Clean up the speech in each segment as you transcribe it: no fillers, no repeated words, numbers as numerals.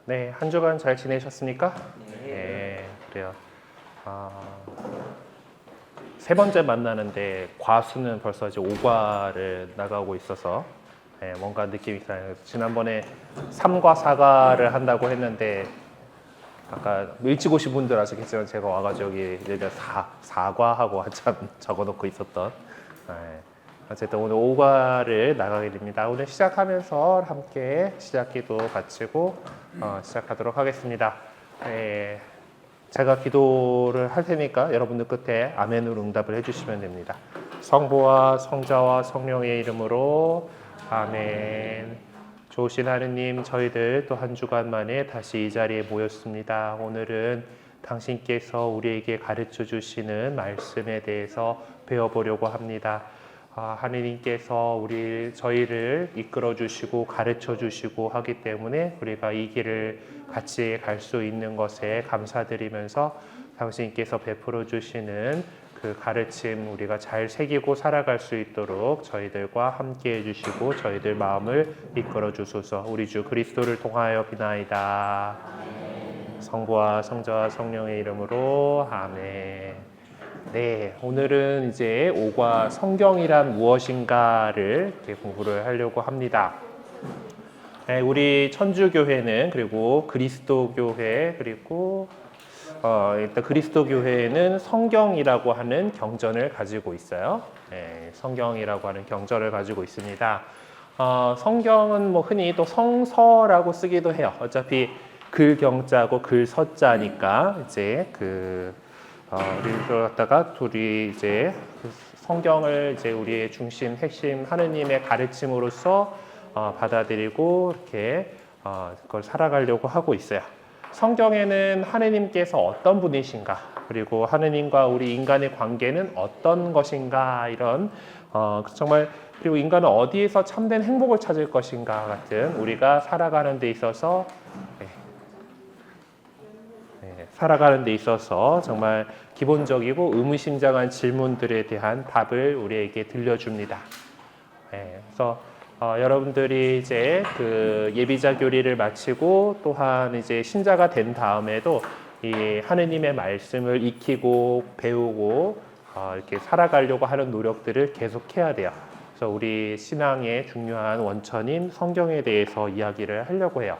네, 한 주간 잘 지내셨습니까? 네, 그래요. 세 번째 만나는데 과수는 벌써 이제 5과를 나가고 있어서 뭔가 느낌이 있어요. 지난번에 3과 4과를 한다고 했는데 아까 일찍 오신 분들 아시겠지만 제가 와가지고 여기 이제 4과하고 한참 적어놓고 있었던 어쨌든 오늘 5과를 나가게 됩니다. 오늘 시작하면서 함께 시작기도 바치고 시작하도록 하겠습니다. 제가 기도를 할 테니까 여러분들 끝에 아멘으로 응답을 해주시면 됩니다. 성부와 성자와 성령의 이름으로 아멘. 좋으신 하느님, 저희들 또 한 주간 만에 다시 이 자리에 모였습니다. 오늘은 당신께서 우리에게 가르쳐 주시는 말씀에 대해서 배워보려고 합니다. 하느님께서 저희를 이끌어 주시고 가르쳐 주시고 하기 때문에 우리가 이 길을 같이 갈 수 있는 것에 감사드리면서 당신께서 베풀어 주시는 그 가르침 우리가 잘 새기고 살아갈 수 있도록 저희들과 함께 해주시고 저희들 마음을 이끌어 주소서. 우리 주 그리스도를 통하여 비나이다. 성부와 성자와 성령의 이름으로 아멘. 네, 오늘은 이제 5과 성경이란 무엇인가를 이렇게 공부를 하려고 합니다. 네, 우리 천주교회는 그리고 그리스도교회 그리고 일단 그리스도교회는 성경이라고 하는 경전을 가지고 있어요. 네, 성경이라고 하는 경전을 가지고 있습니다. 성경은 뭐 흔히 또 성서라고 쓰기도 해요. 어차피 글경자고 글서자니까 이제 우리를 갖다가 둘이 이제 성경을 이제 우리의 중심, 핵심 하느님의 가르침으로서 받아들이고 이렇게 그걸 살아가려고 하고 있어요. 성경에는 하느님께서 어떤 분이신가, 그리고 하느님과 우리 인간의 관계는 어떤 것인가 이런 정말 그리고 인간은 어디에서 참된 행복을 찾을 것인가 같은 우리가 살아가는 데 있어서 정말 기본적이고 의무심장한 질문들에 대한 답을 우리에게 들려줍니다. 그래서 여러분들이 이제 그 예비자 교리를 마치고 또한 이제 신자가 된 다음에도 이 하느님의 말씀을 익히고 배우고 이렇게 살아가려고 하는 노력들을 계속해야 돼요. 그래서 우리 신앙의 중요한 원천인 성경에 대해서 이야기를 하려고 해요.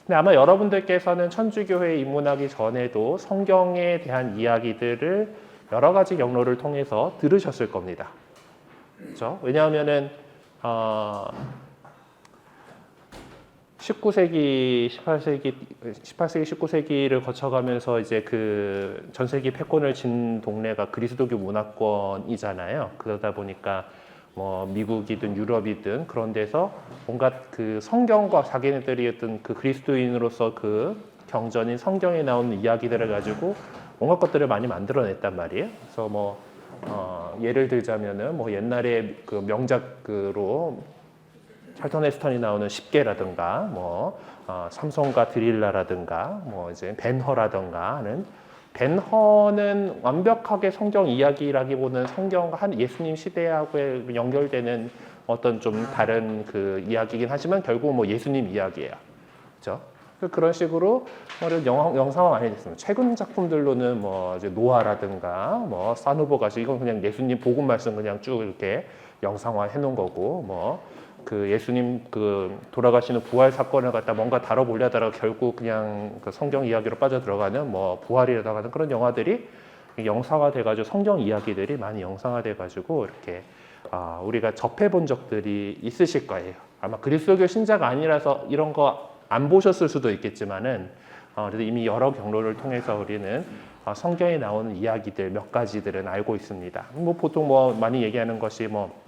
근데 아마 여러분들께서는 천주교회에 입문하기 전에도 성경에 대한 이야기들을 여러 가지 경로를 통해서 들으셨을 겁니다. 그렇죠? 왜냐하면은 19세기, 19세기를 거쳐가면서 이제 그 전세기 패권을 진 동네가 그리스도교 문화권이잖아요. 그러다 보니까 뭐 미국이든 유럽이든 그런 데서 뭔가 그 성경과 자기네들이 어떤 그 그리스도인으로서 그 경전인 성경에 나오는 이야기들을 가지고 온갖 것들을 많이 만들어냈단 말이에요. 그래서 뭐 예를 들자면은 뭐 옛날에 그 명작으로 찰턴 헤스턴이 나오는 10개라든가 뭐 삼손과 드릴라라든가 뭐 이제 벤허라든가 하는 벤허는 완벽하게 성경 이야기라기보다는 성경과 한 예수님 시대하고 연결되는 어떤 좀 다른 그 이야기이긴 하지만 결국 뭐 예수님 이야기예요. 그렇죠? 그런 식으로 영상화 많이 됐습니다. 최근 작품들로는 뭐 이제 노아라든가 뭐 산후보가시 이건 그냥 예수님 복음 말씀 그냥 쭉 이렇게 영상화 해놓은 거고 뭐 그 예수님 그 돌아가시는 부활 사건을 갖다 뭔가 다뤄보려다가 결국 그냥 그 성경 이야기로 빠져 들어가는 뭐 부활이라고 하는 그런 영화들이 영상화 돼가지고 성경 이야기들이 많이 영상화 돼가지고 이렇게 우리가 접해본 적들이 있으실 거예요. 아마 그리스도교 신자가 아니라서 이런 거 안 보셨을 수도 있겠지만은 그래도 이미 여러 경로를 통해서 우리는 성경에 나오는 이야기들 몇 가지들은 알고 있습니다. 뭐 보통 뭐 많이 얘기하는 것이 뭐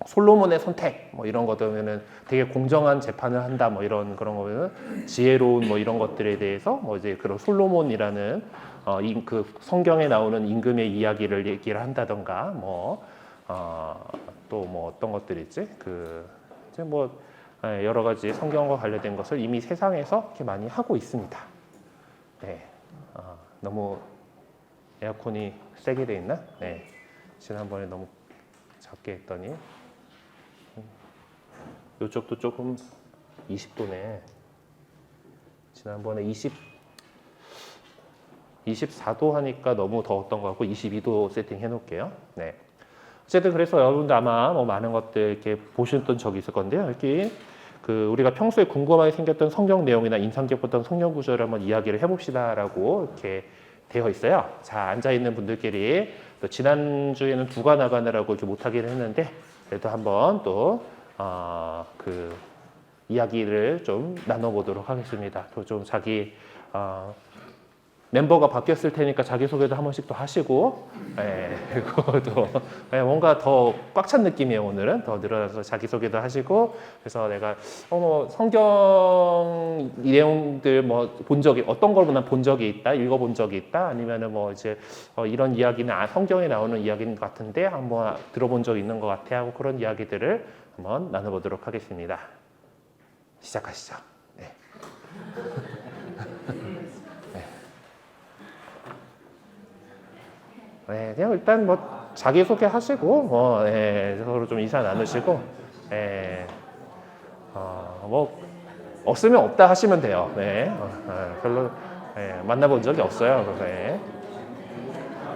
솔로몬의 선택 뭐 이런 거면은 되게 공정한 재판을 한다 뭐 이런 그런 거면은 지혜로운 뭐 이런 것들에 대해서 뭐 이제 그런 솔로몬이라는 그 성경에 나오는 임금의 이야기를 얘기를 한다던가 뭐 또 뭐 어떤 것들이 있지 그 이제 뭐 여러 가지 성경과 관련된 것을 이미 세상에서 이렇게 많이 하고 있습니다. 네, 너무 에어컨이 세게 돼 있나? 네, 지난번에 너무 작게 했더니 이쪽도 조금 20도네. 지난번에 24도 하니까 너무 더웠던 것 같고 22도 세팅 해놓을게요. 네. 어쨌든 그래서 여러분도 아마 뭐 많은 것들 이렇게 보셨던 적이 있을 건데요. 이렇게 우리가 평소에 궁금하게 생겼던 성경 내용이나 인상 깊었던 성경 구절을 한번 이야기를 해봅시다라고 이렇게 되어 있어요. 자, 앉아 있는 분들끼리 또 지난주에는 두가 나가느라고 이렇게 못하기는 했는데 그래도 한번 또 이야기를 좀 나눠보도록 하겠습니다. 또 좀 자기 멤버가 바뀌었을 테니까 자기소개도 한 번씩 또 하시고, 그리고 또 뭔가 더 꽉 찬 느낌이에요. 오늘은 더 늘어나서 자기소개도 하시고, 그래서 내가 성경 내용들 뭐 본 적이 어떤 걸 난 본 적이 있다, 읽어본 적이 있다, 아니면은 뭐 이제 이런 이야기는 성경에 나오는 이야기인 것 같은데 한번 들어본 적 있는 것 같아 하고 그런 이야기들을 한번 나눠보도록 하겠습니다. 시작하시죠. 네. 네, 그냥 일단 뭐 자기소개 하시고 서로 좀 인사 나누시고 뭐 없으면 없다 하시면 돼요. 네, 별로 만나본 적이 없어요. 그래서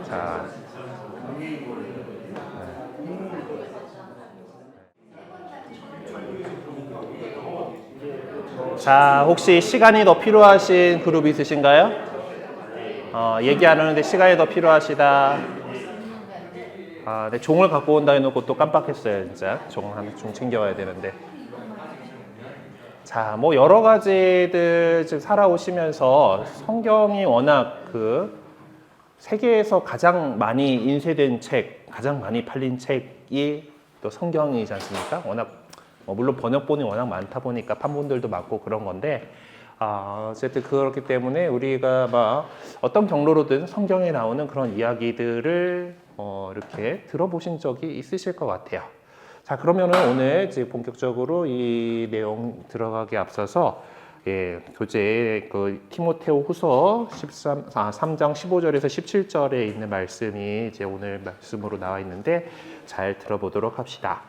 자, 자, 혹시 시간이 더 필요하신 그룹 있으신가요? 얘기 안 하는데 시간이 더 필요하시다. 네, 종을 갖고 온다 해놓고 또 깜빡했어요, 진짜. 종 챙겨와야 되는데. 자, 뭐 여러 가지들 지금 살아오시면서 성경이 워낙 세계에서 가장 많이 인쇄된 책, 가장 많이 팔린 책이 또 성경이지 않습니까? 워낙 물론 번역본이 워낙 많다 보니까 판본들도 많고 그런 건데. 어쨌든 그렇기 때문에 우리가 막 어떤 경로로든 성경에 나오는 그런 이야기들을 이렇게 들어보신 적이 있으실 것 같아요. 자, 그러면은 오늘 이제 본격적으로 이 내용 들어가기 앞서서 교재 티모테오 후서 3장 15절에서 17절에 있는 말씀이 이제 오늘 말씀으로 나와 있는데 잘 들어보도록 합시다.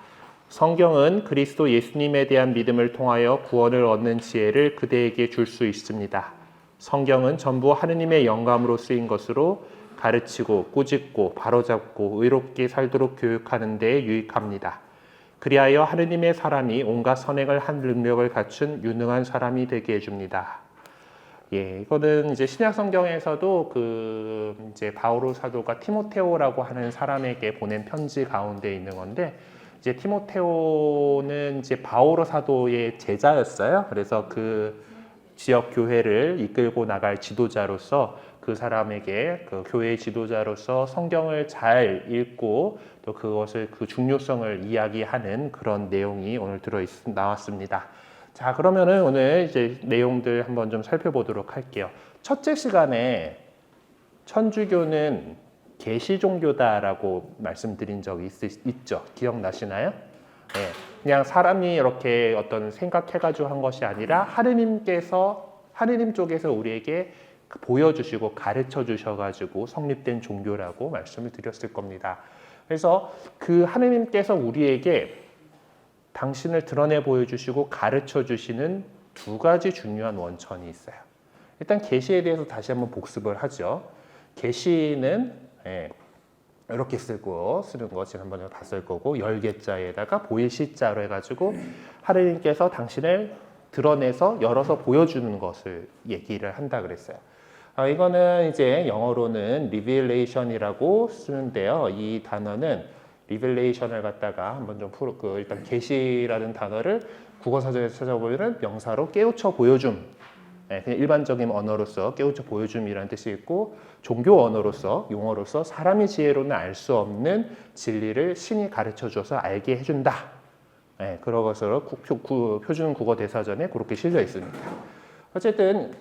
성경은 그리스도 예수님에 대한 믿음을 통하여 구원을 얻는 지혜를 그대에게 줄 수 있습니다. 성경은 전부 하느님의 영감으로 쓰인 것으로 가르치고 꾸짖고 바로잡고 의롭게 살도록 교육하는 데 유익합니다. 그리하여 하느님의 사람이 온갖 선행을 한 능력을 갖춘 유능한 사람이 되게 해줍니다. 이거는 이제 신약 성경에서도 이제 바오로 사도가 티모테오라고 하는 사람에게 보낸 편지 가운데 있는 건데 이제 티모테오는 이제 바오로 사도의 제자였어요. 그래서 그 지역 교회를 이끌고 나갈 지도자로서 그 사람에게 교회의 지도자로서 성경을 잘 읽고 또 그것을 중요성을 이야기하는 그런 내용이 오늘 나왔습니다. 자, 그러면은 오늘 이제 내용들 한번 좀 살펴보도록 할게요. 첫째 시간에 천주교는 계시 종교다라고 말씀드린 적이 있죠. 기억나시나요? 네, 그냥 사람이 이렇게 어떤 생각해가지고 한 것이 아니라 하느님 쪽에서 우리에게 보여주시고 가르쳐 주셔가지고 성립된 종교라고 말씀을 드렸을 겁니다. 그래서 그 하느님께서 우리에게 당신을 드러내 보여주시고 가르쳐 주시는 두 가지 중요한 원천이 있어요. 일단 계시에 대해서 다시 한번 복습을 하죠. 계시는 이렇게 쓰는 거 지난번에 봤을 거고 열개자에다가 보일 시자로 해가지고 하느님께서 당신을 드러내서 열어서 보여주는 것을 얘기를 한다 그랬어요. 이거는 이제 영어로는 revelation이라고 쓰는데요. 이 단어는 revelation을 갖다가 한번 좀 일단 계시라는 단어를 국어사전에서 찾아보면 명사로 깨우쳐 보여줌. 그냥 일반적인 언어로서 깨우쳐 보여줌이라는 뜻이 있고 종교 언어로서 용어로서 사람의 지혜로는 알 수 없는 진리를 신이 가르쳐 줘서 알게 해준다. 그런 것으로 표준 국어 대사전에 그렇게 실려 있습니다. 어쨌든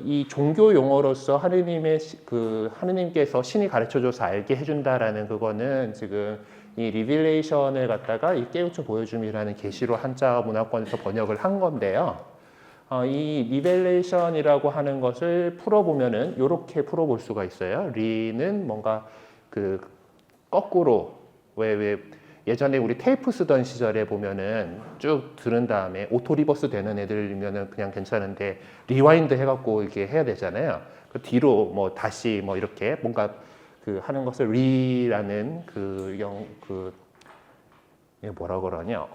이 종교 용어로서 하느님께서 신이 가르쳐 줘서 알게 해준다라는 그거는 지금 이 리빌레이션을 갖다가 이 깨우쳐 보여줌이라는 계시로 한자 문화권에서 번역을 한 건데요. 이 리벨레이션이라고 하는 것을 풀어보면은 이렇게 풀어볼 수가 있어요. 리는 뭔가 거꾸로 왜 예전에 우리 테이프 쓰던 시절에 보면은 쭉 들은 다음에 오토 리버스 되는 애들이면은 그냥 괜찮은데 리와인드 해갖고 이렇게 해야 되잖아요. 그 뒤로 뭐 다시 뭐 이렇게 뭔가 그 하는 것을 리라는 이게 뭐라 그러냐?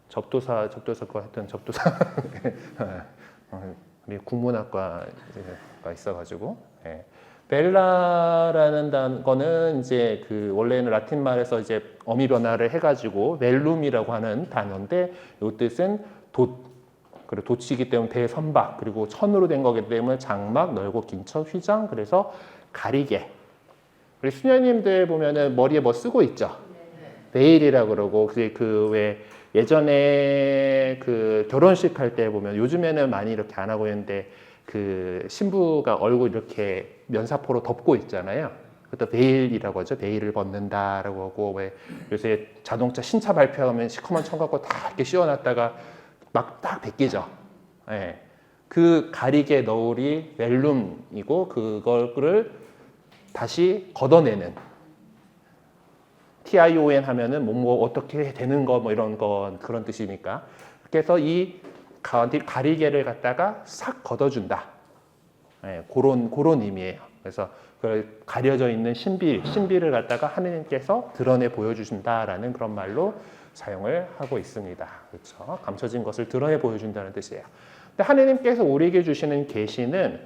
접두사 그거 하여튼 접두사 우리 국문학과가 있어가지고. 예. 벨라라는 거는 이제 그 원래는 라틴 말에서 이제 어미 변화를 해가지고 벨룸이라고 하는 단어인데 이 뜻은 그리고 돛이기 때문에 대선박 그리고 천으로 된 거기 때문에 장막 넓고 긴 첫 휘장 그래서 가리개. 우리 수녀님들 보면은 머리에 뭐 쓰고 있죠. 베일이라고 그러고 그 왜 예전에 그 결혼식 할 때 보면 요즘에는 많이 이렇게 안 하고 있는데 그 신부가 얼굴 이렇게 면사포로 덮고 있잖아요. 그것도 베일이라고 하죠. 베일을 벗는다라고 하고 왜 요새 자동차 신차 발표하면 시커먼 천 갖고 다 이렇게 씌워놨다가 막 딱 벗기죠. 예. 그 가리개 너울이 벨룸이고 그거를 다시 걷어내는 TION 하면은 뭐 어떻게 되는 거 뭐 이런 거 그런 뜻이니까 그래서 이 가리개를 갖다가 싹 걷어준다. 예, 그런 의미예요. 그래서 그 가려져 있는 신비를 갖다가 하느님께서 드러내 보여주신다라는 그런 말로 사용을 하고 있습니다. 그렇죠? 감춰진 것을 드러내 보여준다는 뜻이에요. 근데 하느님께서 우리에게 주시는 계시는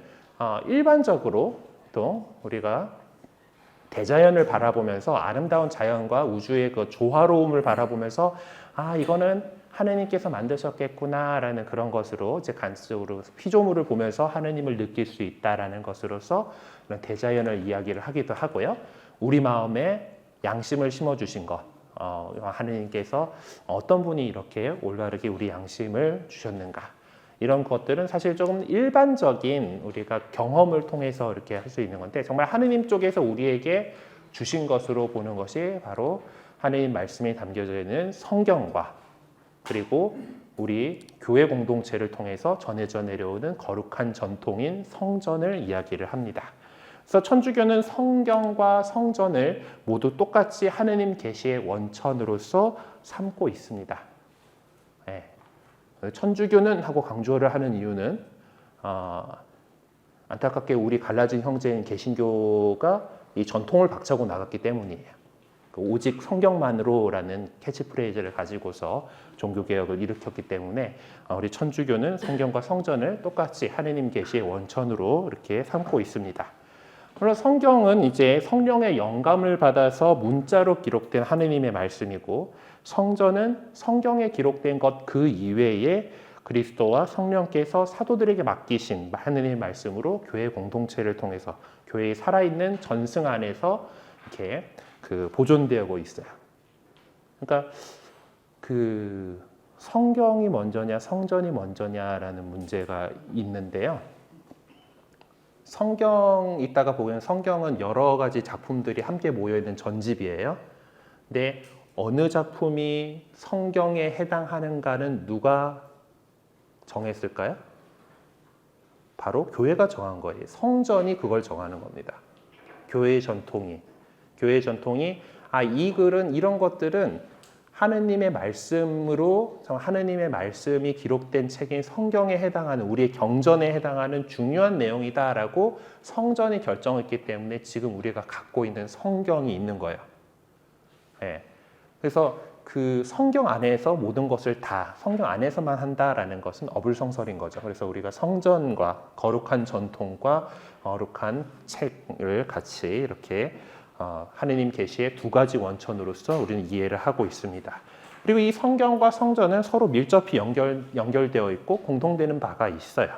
일반적으로 또 우리가 대자연을 바라보면서 아름다운 자연과 우주의 그 조화로움을 바라보면서 이거는 하느님께서 만드셨겠구나라는 그런 것으로 이제 간접적으로 피조물을 보면서 하느님을 느낄 수 있다라는 것으로서 대자연을 이야기를 하기도 하고요. 우리 마음에 양심을 심어주신 것, 하느님께서 어떤 분이 이렇게 올바르게 우리 양심을 주셨는가. 이런 것들은 사실 조금 일반적인 우리가 경험을 통해서 이렇게 할 수 있는 건데 정말 하느님 쪽에서 우리에게 주신 것으로 보는 것이 바로 하느님 말씀이 담겨져 있는 성경과 그리고 우리 교회 공동체를 통해서 전해져 내려오는 거룩한 전통인 성전을 이야기를 합니다. 그래서 천주교는 성경과 성전을 모두 똑같이 하느님 계시의 원천으로서 삼고 있습니다. 네. 천주교는 하고 강조를 하는 이유는 안타깝게 우리 갈라진 형제인 개신교가 이 전통을 박차고 나갔기 때문이에요. 오직 성경만으로라는 캐치프레이즈를 가지고서 종교개혁을 일으켰기 때문에 우리 천주교는 성경과 성전을 똑같이 하느님 계시의 원천으로 이렇게 삼고 있습니다. 그리고 성경은 이제 성령의 영감을 받아서 문자로 기록된 하느님의 말씀이고 성전은 성경에 기록된 것 그 이외에 그리스도와 성령께서 사도들에게 맡기신 하느님의 말씀으로 교회 공동체를 통해서 교회의 살아있는 전승 안에서 이렇게 보존되고 있어요. 그러니까 그 성경이 먼저냐 성전이 먼저냐라는 문제가 있는데요. 성경 있다가 보면 성경은 여러 가지 작품들이 함께 모여 있는 전집이에요. 근데 어느 작품이 성경에 해당하는가는 누가 정했을까요? 바로 교회가 정한 거예요. 성전이 그걸 정하는 겁니다. 교회의 전통이 이 글은 이런 것들은 하느님의 말씀으로 하느님의 말씀이 기록된 책인 성경에 해당하는 우리의 경전에 해당하는 중요한 내용이다라고 성전이 결정했기 때문에 지금 우리가 갖고 있는 성경이 있는 거예요. 네. 그래서 그 성경 안에서 모든 것을 다 성경 안에서만 한다라는 것은 어불성설인 거죠. 그래서 우리가 성전과 거룩한 전통과 거룩한 책을 같이 이렇게 하느님 계시의 두 가지 원천으로서 우리는 이해를 하고 있습니다. 그리고 이 성경과 성전은 서로 밀접히 연결되어 있고 공통되는 바가 있어요.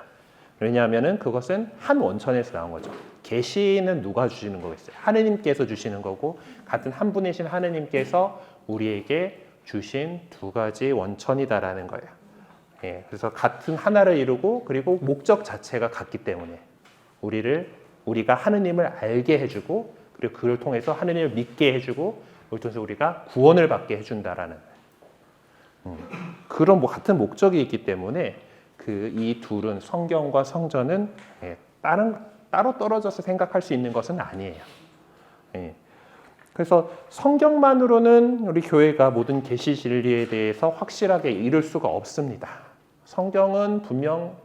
왜냐하면 그것은 한 원천에서 나온 거죠. 계시는 누가 주시는 거겠어요? 하느님께서 주시는 거고 같은 한 분이신 하느님께서 우리에게 주신 두 가지 원천이다라는 거예요. 예, 그래서 같은 하나를 이루고 그리고 목적 자체가 같기 때문에 우리가 하느님을 알게 해주고 그리고 그를 통해서 하느님을 믿게 해주고 그걸 통해서 우리가 구원을 받게 해준다라는 그런 같은 목적이 있기 때문에 이 둘은 성경과 성전은 따로 떨어져서 생각할 수 있는 것은 아니에요. 예. 그래서 성경만으로는 우리 교회가 모든 계시 진리에 대해서 확실하게 이룰 수가 없습니다. 성경은 분명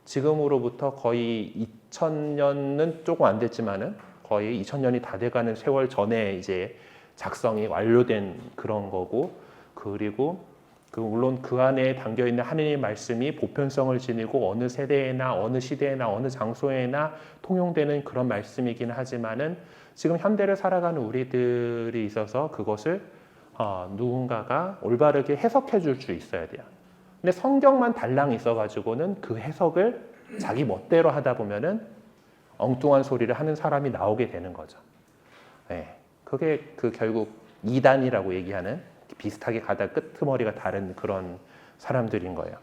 지금으로부터 거의 2000년은 조금 안 됐지만은 거의 2000년이 다 돼가는 세월 전에 이제 작성이 완료된 그런 거고, 그리고 물론 그 안에 담겨 있는 하느님의 말씀이 보편성을 지니고 어느 세대에나 어느 시대에나 어느 장소에나 통용되는 그런 말씀이긴 하지만은 지금 현대를 살아가는 우리들이 있어서 그것을 누군가가 올바르게 해석해 줄 수 있어야 돼요. 근데 성경만 달랑 있어가지고는 그 해석을 자기 멋대로 하다 보면은 엉뚱한 소리를 하는 사람이 나오게 되는 거죠. 네, 그게 결국 이단이라고 얘기하는 비슷하게 가다 끄트머리가 다른 그런 사람들인 거예요.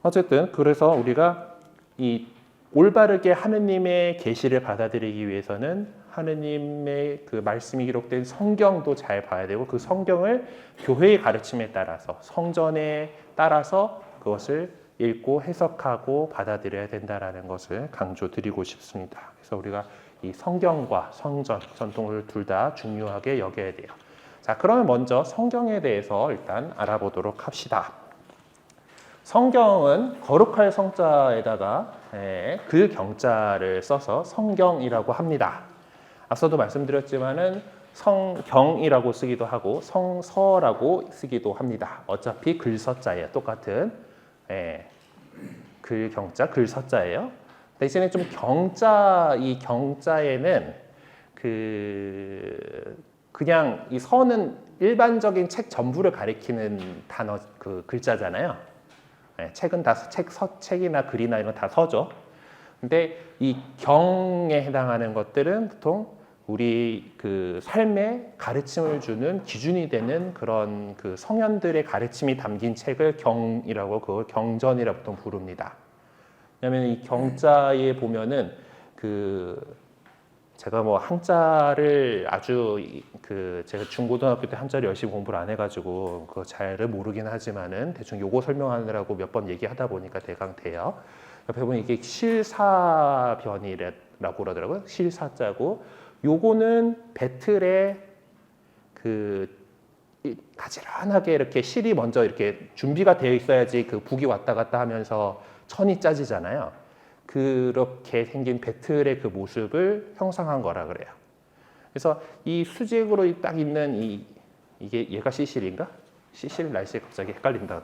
어쨌든 그래서 우리가 이 올바르게 하느님의 계시를 받아들이기 위해서는 하느님의 그 말씀이 기록된 성경도 잘 봐야 되고, 그 성경을 교회의 가르침에 따라서 성전에 따라서 그것을 읽고 해석하고 받아들여야 된다라는 것을 강조드리고 싶습니다. 그래서 우리가 이 성경과 성전, 전통을 둘 다 중요하게 여겨야 돼요. 자, 그러면 먼저 성경에 대해서 일단 알아보도록 합시다. 성경은 거룩할 성자에다가 글경자를 써서 성경이라고 합니다. 앞서도 말씀드렸지만은 성경이라고 쓰기도 하고 성서라고 쓰기도 합니다. 어차피 글서자예요. 똑같은 글경자, 글서자예요. 대신에 좀 이 경자에는 그냥 이 서는 일반적인 책 전부를 가리키는 단어 그 글자잖아요. 책은 다 책이나 글이나 이런 다 서죠. 근데 이 경에 해당하는 것들은 보통 우리 그 삶의 가르침을 주는 기준이 되는 그런 그 성현들의 가르침이 담긴 책을 경이라고, 그걸 경전이라고 보통 부릅니다. 왜냐하면 이 경자에 보면은 제가 뭐 한자를 제가 중고등학교 때 한자를 열심히 공부를 안 해가지고 그거 잘 모르긴 하지만은 대충 요거 설명하느라고 몇 번 얘기하다 보니까 대강 돼요. 옆에 보면 이게 실사변이라고 그러더라고요. 실사자고, 요거는 배틀에 가지런하게 이렇게 실이 먼저 이렇게 준비가 되어 있어야지 그 북이 왔다 갔다 하면서 천이 짜지잖아요. 그렇게 생긴 배틀의 그 모습을 형상한 거라 그래요. 그래서 이 수직으로 딱 있는 이게 얘가 시실인가? 시실 날씨에 갑자기 헷갈린다.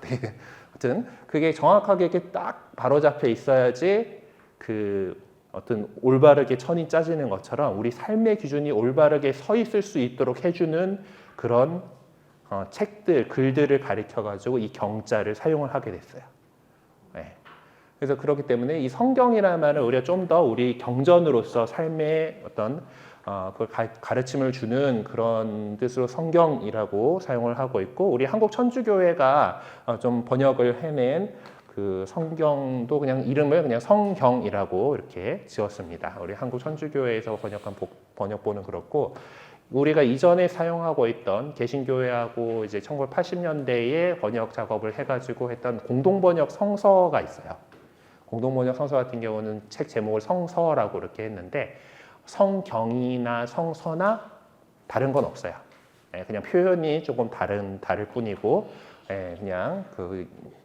하여튼 그게 정확하게 이렇게 딱 바로 잡혀 있어야지 어떤 올바르게 천이 짜지는 것처럼 우리 삶의 기준이 올바르게 서 있을 수 있도록 해주는 그런 책들, 글들을 가리켜가지고 이 경자를 사용을 하게 됐어요. 그래서 그렇기 때문에 이 성경이라는 말은 우리가 좀 더 우리 경전으로서 삶의 어떤 그걸 가르침을 주는 그런 뜻으로 성경이라고 사용을 하고 있고, 우리 한국 천주교회가 좀 번역을 해낸 그 성경도 그냥 이름을 그냥 성경이라고 이렇게 지었습니다. 우리 한국 천주교회에서 번역한 번역본은 그렇고, 우리가 이전에 사용하고 있던 개신교회하고 이제 1980년대에 번역 작업을 해가지고 했던 공동번역 성서가 있어요. 공동번역 성서 같은 경우는 책 제목을 성서라고 이렇게 했는데, 성경이나 성서나 다른 건 없어요. 그냥 표현이 조금 다를 뿐이고, 그냥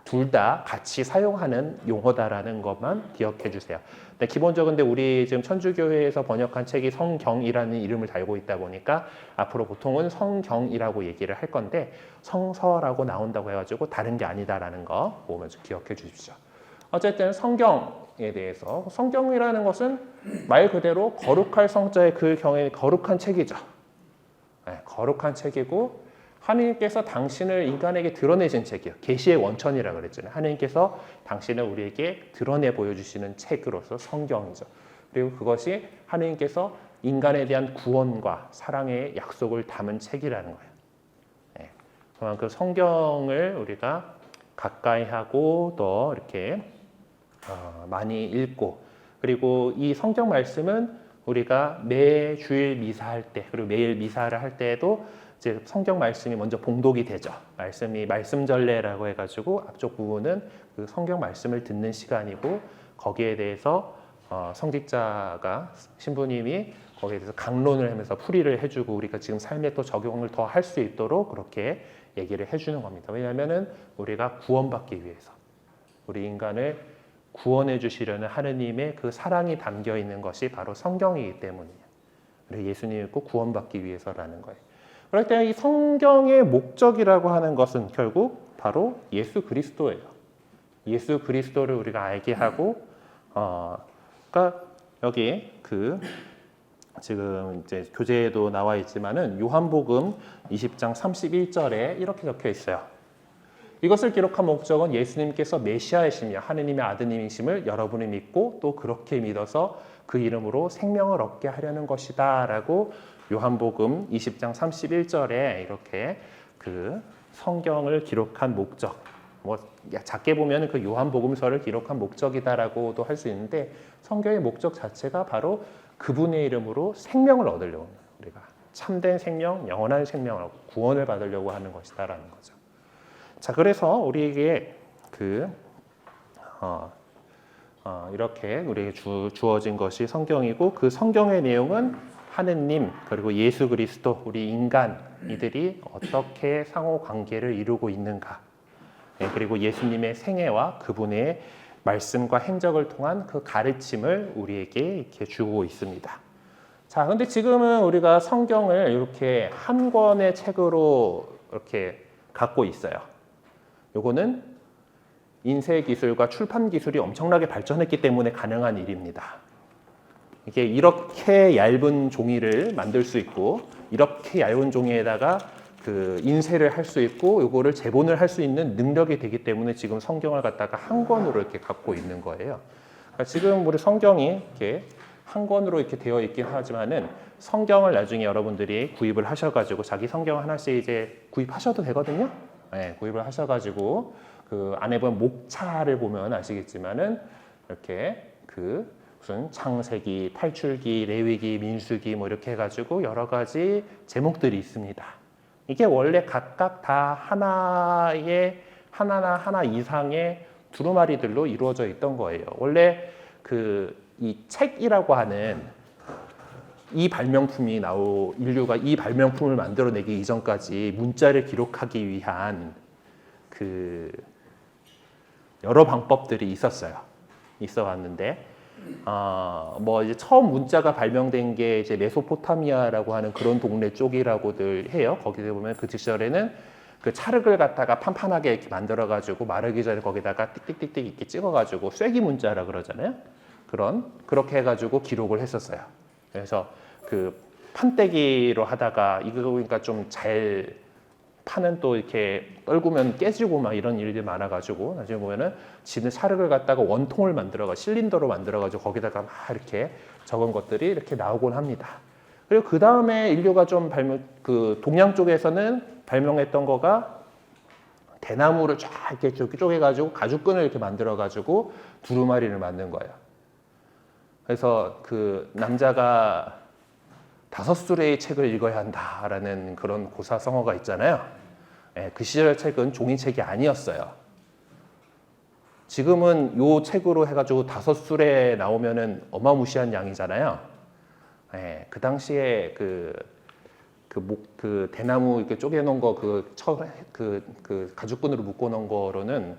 둘 다 같이 사용하는 용어다라는 것만 기억해 주세요. 근데 기본적으로 우리 지금 천주교회에서 번역한 책이 성경이라는 이름을 달고 있다 보니까 앞으로 보통은 성경이라고 얘기를 할 건데, 성서라고 나온다고 해가지고 다른 게 아니다라는 거 보면서 기억해 주십시오. 어쨌든 성경에 대해서, 성경이라는 것은 말 그대로 거룩할 성자의 그 경에 거룩한 책이죠. 거룩한 책이고, 하느님께서 당신을 인간에게 드러내신 책이에요. 계시의 원천이라고 그랬잖아요. 하느님께서 당신을 우리에게 드러내 보여주시는 책으로서 성경이죠. 그리고 그것이 하느님께서 인간에 대한 구원과 사랑의 약속을 담은 책이라는 거예요. 그만큼 성경을 우리가 가까이 하고 또 이렇게 많이 읽고, 그리고 이 성경 말씀은 우리가 매 주일 미사할 때, 그리고 매일 미사를 할 때에도 이제 성경 말씀이 먼저 봉독이 되죠. 말씀이 말씀전례라고 해가지고 앞쪽 부분은 그 성경 말씀을 듣는 시간이고, 거기에 대해서 성직자가 신부님이 거기에 대해서 강론을 하면서 풀이를 해주고 우리가 지금 삶에 또 적용을 더 할 수 있도록 그렇게 얘기를 해주는 겁니다. 왜냐하면은 우리가 구원받기 위해서 우리 인간을 구원해 주시려는 하느님의 그 사랑이 담겨 있는 것이 바로 성경이기 때문이에요. 우리 예수님 믿고 구원받기 위해서라는 거예요. 그럴 때 이 성경의 목적이라고 하는 것은 결국 바로 예수 그리스도예요. 예수 그리스도를 우리가 알게 하고, 그러니까 여기 지금 이제 교재에도 나와 있지만은 요한복음 20장 31절에 이렇게 적혀 있어요. 이것을 기록한 목적은 예수님께서 메시아이시며 하느님의 아드님이심을 여러분이 믿고 또 그렇게 믿어서 그 이름으로 생명을 얻게 하려는 것이다 라고 요한복음 20장 31절에 이렇게 성경을 기록한 목적, 뭐 작게 보면 그 요한복음서를 기록한 목적이다라고도 할 수 있는데 성경의 목적 자체가 바로 그분의 이름으로 생명을 얻으려고 우리가 참된 생명, 영원한 생명을 얻고 구원을 받으려고 하는 것이다라는 거죠. 자, 그래서 우리에게 이렇게 우리에게 주어진 것이 성경이고 그 성경의 내용은 하느님 그리고 예수 그리스도 우리 인간 이들이 어떻게 상호 관계를 이루고 있는가, 그리고 예수님의 생애와 그분의 말씀과 행적을 통한 그 가르침을 우리에게 이렇게 주고 있습니다. 자, 근데 지금은 우리가 성경을 이렇게 한 권의 책으로 이렇게 갖고 있어요. 요거는 인쇄 기술과 출판 기술이 엄청나게 발전했기 때문에 가능한 일입니다. 이게 이렇게 얇은 종이를 만들 수 있고 이렇게 얇은 종이에다가 인쇄를 할 수 있고 요거를 재본을 할 수 있는 능력이 되기 때문에 지금 성경을 갖다가 한 권으로 이렇게 갖고 있는 거예요. 그러니까 지금 우리 성경이 이렇게 한 권으로 이렇게 되어 있긴 하지만은 성경을 나중에 여러분들이 구입을 하셔가지고 자기 성경 하나씩 이제 구입하셔도 되거든요. 네, 구입을 하셔가지고 그 안에 보면 목차를 보면 아시겠지만은 이렇게 무슨 창세기, 탈출기, 레위기, 민수기 뭐 이렇게 해가지고 여러 가지 제목들이 있습니다. 이게 원래 각각 다 하나 이상의 두루마리들로 이루어져 있던 거예요. 원래 이 책이라고 하는 이 발명품이 인류가 이 발명품을 만들어내기 이전까지 문자를 기록하기 위한 여러 방법들이 있어 왔는데, 뭐 이제 처음 문자가 발명된 게 이제 메소포타미아라고 하는 그런 동네 쪽이라고들 해요. 거기서 보면 그 시절에는 그 찰흙을 갖다가 판판하게 이렇게 만들어가지고 마르기 전에 거기다가 띡띡띡띡 이렇게 찍어가지고 쐐기 문자라 그러잖아요. 그렇게 해가지고 기록을 했었어요. 그래서 판때기로 하다가 이거 그러니까 좀 잘 판은 또 이렇게 떨구면 깨지고 막 이런 일들이 많아가지고 나중에 보면은 지는 찰흙을 갖다가 원통을 만들어가 실린더로 만들어가지고 거기다가 막 이렇게 적은 것들이 이렇게 나오곤 합니다. 그리고 그 다음에 인류가 좀 동양 쪽에서는 발명했던 거가 대나무를 쫙 이렇게 쪼개가지고 가죽끈을 이렇게 만들어가지고 두루마리를 만든 거예요. 그래서 남자가 5수레의 책을 읽어야 한다라는 그런 고사성어가 있잖아요. 그 시절 책은 종이책이 아니었어요. 지금은 요 책으로 해가지고 5수레 나오면은 어마무시한 양이잖아요. 그 당시에 대나무 이렇게 쪼개놓은 거 가죽끈으로 묶어놓은 거로는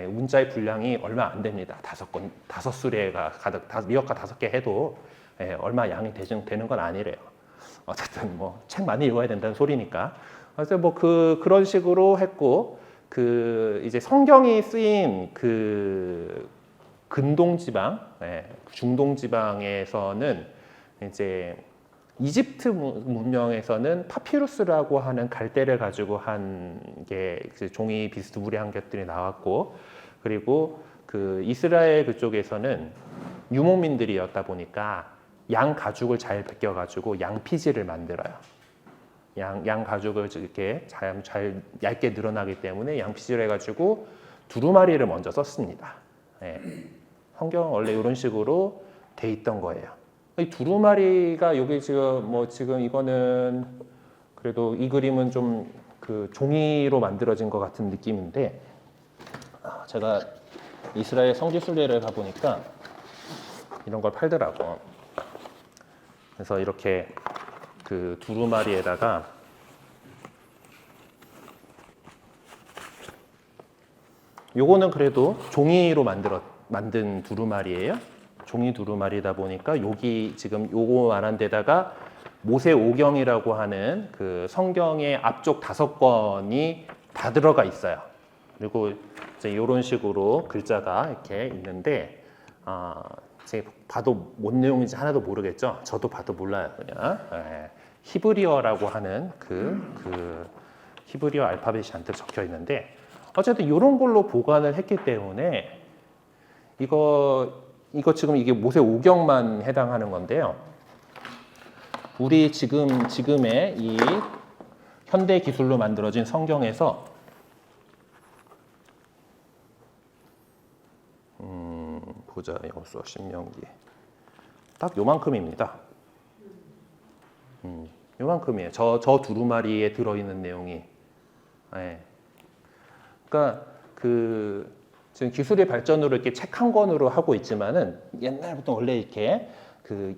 문자의 분량이 얼마 안 됩니다. 5수레가 미역과 5개 해도 얼마 양이 되는 건 아니래요. 어쨌든 뭐 책 많이 읽어야 된다는 소리니까. 그래서 뭐 그런 식으로 했고, 이제 성경이 쓰인 근동 지방, 중동 지방에서는 이제 이집트 문명에서는 파피루스라고 하는 갈대를 가지고 한 게 종이 비스무리한 것들이 나왔고, 그리고 이스라엘 그쪽에서는 유목민들이었다 보니까 양 가죽을 잘 벗겨가지고 양피지를 만들어요. 양 가죽을 이렇게 잘 얇게 늘어나기 때문에 양피지를 해가지고 두루마리를 먼저 썼습니다. 성경은 원래 이런 식으로 돼 있던 거예요. 이 두루마리가 여기 지금 이거는 그래도 이 그림은 좀 종이로 만들어진 것 같은 느낌인데, 제가 이스라엘 성지순례를 가보니까 이런 걸 팔더라고. 그래서 이렇게 그 두루마리에다가 요거는 그래도 종이로 만든 두루마리예요. 종이 두루마리다 보니까 여기 지금 요거 말한 데다가 모세오경이라고 하는 그 성경의 앞쪽 5권이 다 들어가 있어요. 그리고 이제 이런 식으로 글자가 이렇게 있는데 제가 봐도 뭔 내용인지 하나도 모르겠죠. 저도 봐도 몰라요, 그냥. 히브리어라고 하는 그 히브리어 알파벳이 잔뜩 적혀 있는데 어쨌든 이런 걸로 보관을 했기 때문에 이거 지금 이게 모세오경만 해당하는 건데요. 우리 지금의 이 현대 기술로 만들어진 성경에서 보자, 여호수아 신명기 딱 요만큼입니다. 요만큼이에요. 저 두루마리에 들어있는 내용이. 네. 그러니까 지금 기술의 발전으로 이렇게 책 한 권으로 하고 있지만은 옛날부터 원래 이렇게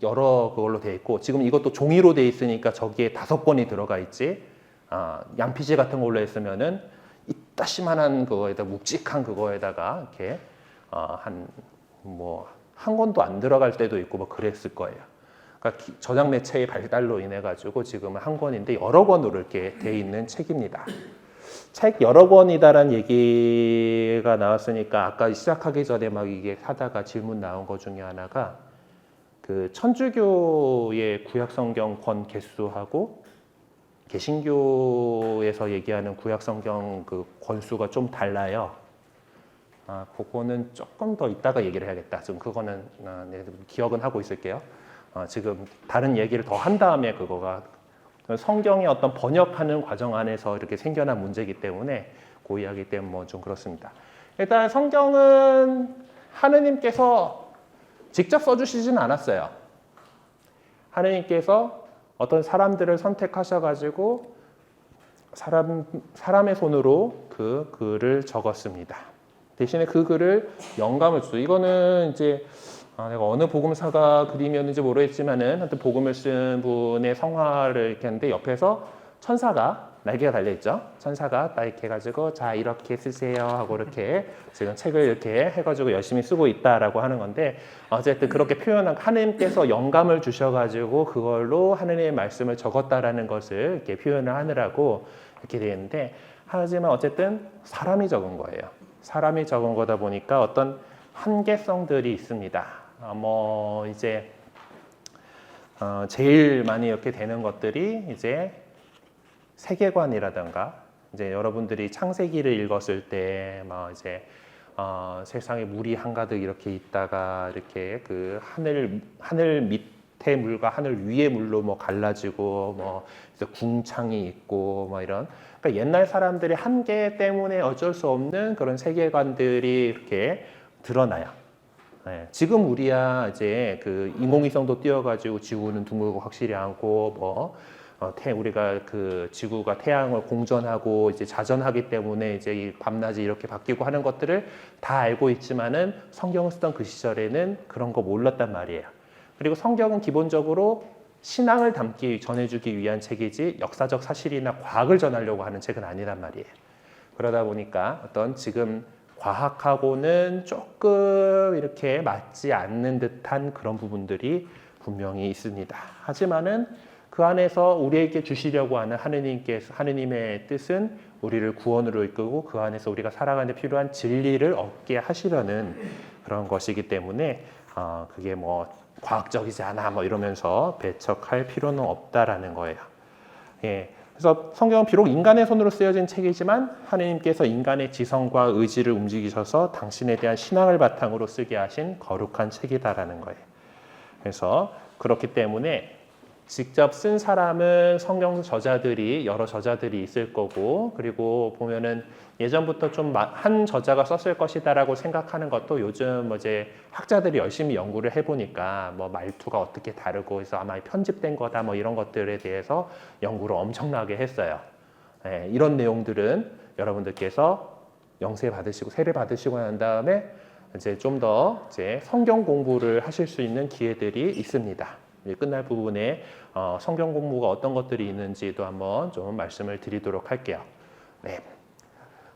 여러 그걸로 돼 있고 지금 이것도 종이로 돼 있으니까 저기에 5권이 들어가 있지. 양피지 같은 걸로 했으면은 이따시만한 그거에다 묵직한 그거에다가 이렇게 한 권도 안 들어갈 때도 있고 뭐 그랬을 거예요. 그러니까 저장 매체의 발달로 인해 가지고 지금은 한 권인데 여러 권으로 이렇게 돼 있는 책입니다. 책 여러 권이다라는 얘기가 나왔으니까 아까 시작하기 전에 막 이게 하다가 질문 나온 것 중에 하나가 그 천주교의 구약성경 권 개수하고 개신교에서 얘기하는 구약성경 그 권수가 좀 달라요. 그거는 조금 더 이따가 얘기를 해야겠다. 지금 그거는 기억은 하고 있을게요. 지금 다른 얘기를 더 한 다음에 그거가 성경의 어떤 번역하는 과정 안에서 이렇게 생겨난 문제이기 때문에 그 이야기 때문에 뭐 좀 그렇습니다. 일단 성경은 하느님께서 직접 써주시진 않았어요. 하느님께서 어떤 사람들을 선택하셔가지고 사람의 손으로 그 글을 적었습니다. 대신에 그 글을 영감을 주죠. 이거는 이제 내가 어느 복음사가 그림이었는지 모르겠지만은 하여튼 복음을 쓴 분의 성화를 이렇게 하는데 옆에서 천사가 날개가 달려 있죠. 천사가 딱 이렇게 해가지고 자 이렇게 쓰세요 하고 이렇게 지금 책을 이렇게 해가지고 열심히 쓰고 있다라고 하는 건데 어쨌든 그렇게 표현한 하느님께서 영감을 주셔가지고 그걸로 하느님의 말씀을 적었다라는 것을 이렇게 표현을 하느라고 이렇게 되어 있는데 하지만 어쨌든 사람이 적은 거예요. 사람이 적은 거다 보니까 어떤 한계성들이 있습니다. 이제 제일 많이 이렇게 되는 것들이 이제 세계관이라든가 이제 여러분들이 창세기를 읽었을 때 막 이제 세상에 물이 한가득 이렇게 있다가 이렇게 그 하늘 밑에 물과 하늘 위의 물로 뭐 갈라지고 뭐 궁창이 있고 뭐 이런 그러니까 옛날 사람들의 한계 때문에 어쩔 수 없는 그런 세계관들이 이렇게 드러나요. 네, 지금 우리야 이제 그 인공위성도 띄워가지고 지구는 둥글고 확실히 않고 우리가 그 지구가 태양을 공전하고 이제 자전하기 때문에 이제 이 밤낮이 이렇게 바뀌고 하는 것들을 다 알고 있지만은 성경을 쓰던 그 시절에는 그런 거 몰랐단 말이에요. 그리고 성경은 기본적으로 신앙을 전해주기 위한 책이지 역사적 사실이나 과학을 전하려고 하는 책은 아니란 말이에요. 그러다 보니까 어떤 지금 과학하고는 조금 이렇게 맞지 않는 듯한 그런 부분들이 분명히 있습니다. 하지만은 그 안에서 우리에게 주시려고 하는 하느님의 뜻은 우리를 구원으로 이끌고 그 안에서 우리가 살아가는 데 필요한 진리를 얻게 하시려는 그런 것이기 때문에 그게 뭐 과학적이지 않아 뭐 이러면서 배척할 필요는 없다라는 거예요. 예. 그래서 성경은 비록 인간의 손으로 쓰여진 책이지만 하느님께서 인간의 지성과 의지를 움직이셔서 당신에 대한 신앙을 바탕으로 쓰게 하신 거룩한 책이다라는 거예요. 그래서 그렇기 때문에 직접 쓴 사람은 성경 저자들이 여러 저자들이 있을 거고 그리고 보면은 예전부터 좀 한 저자가 썼을 것이다라고 생각하는 것도 요즘 이제 학자들이 열심히 연구를 해보니까 뭐 말투가 어떻게 다르고 해서 아마 편집된 거다 뭐 이런 것들에 대해서 연구를 엄청나게 했어요. 네, 이런 내용들은 여러분들께서 영세 받으시고 세례 받으시고 난 다음에 이제 좀 더 이제 성경 공부를 하실 수 있는 기회들이 있습니다. 이제 끝날 부분에 성경 공부가 어떤 것들이 있는지도 한번 좀 말씀을 드리도록 할게요. 네.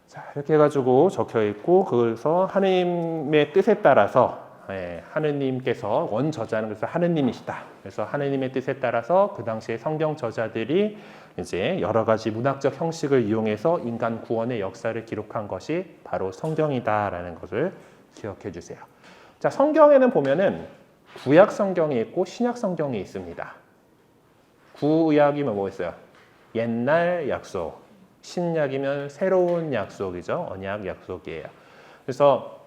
자, 이렇게 해가지고 적혀 있고, 그래서 하느님의 뜻에 따라서 하느님께서 원저자는 그래서 하느님이시다. 그래서 하느님의 뜻에 따라서 그 당시에 성경 저자들이 이제 여러 가지 문학적 형식을 이용해서 인간 구원의 역사를 기록한 것이 바로 성경이다라는 것을 기억해 주세요. 자, 성경에는 보면은 구약 성경이 있고 신약 성경이 있습니다. 구약이면 뭐 있어요? 옛날 약속. 신약이면 새로운 약속이죠. 언약 약속이에요. 그래서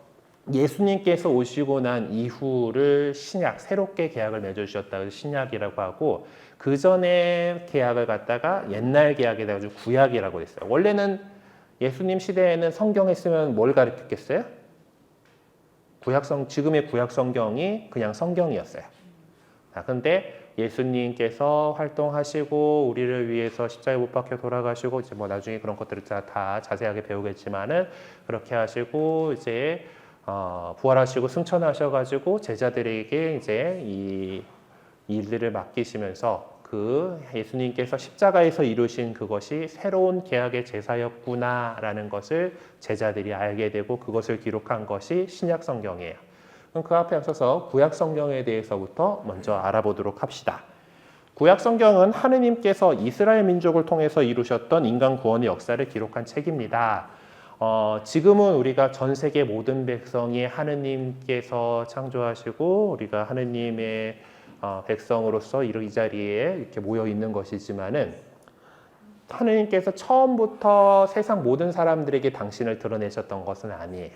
예수님께서 오시고 난 이후를 신약, 새롭게 계약을 맺어주셨다. 그래서 신약이라고 하고, 그 전에 계약을 갖다가 옛날 계약이라 가지고 구약이라고 했어요. 원래는 예수님 시대에는 성경에 쓰면 뭘 가르쳤겠어요? 지금의 구약 성경이 그냥 성경이었어요. 자, 근데 예수님께서 활동하시고 우리를 위해서 십자가에 못 박혀 돌아가시고 이제 뭐 나중에 그런 것들을 다 자세하게 배우겠지만은 그렇게 하시고 이제 부활하시고 승천하셔가지고 제자들에게 이제 이 일들을 맡기시면서 그 예수님께서 십자가에서 이루신 그것이 새로운 계약의 제사였구나라는 것을 제자들이 알게 되고 그것을 기록한 것이 신약 성경이에요. 그럼 그 앞에 앞서서 구약 성경에 대해서부터 먼저 알아보도록 합시다. 구약 성경은 하느님께서 이스라엘 민족을 통해서 이루셨던 인간 구원의 역사를 기록한 책입니다. 지금은 우리가 전 세계 모든 백성이 하느님께서 창조하시고 우리가 하느님의 백성으로서 이 자리에 이렇게 모여 있는 것이지만은 하느님께서 처음부터 세상 모든 사람들에게 당신을 드러내셨던 것은 아니에요.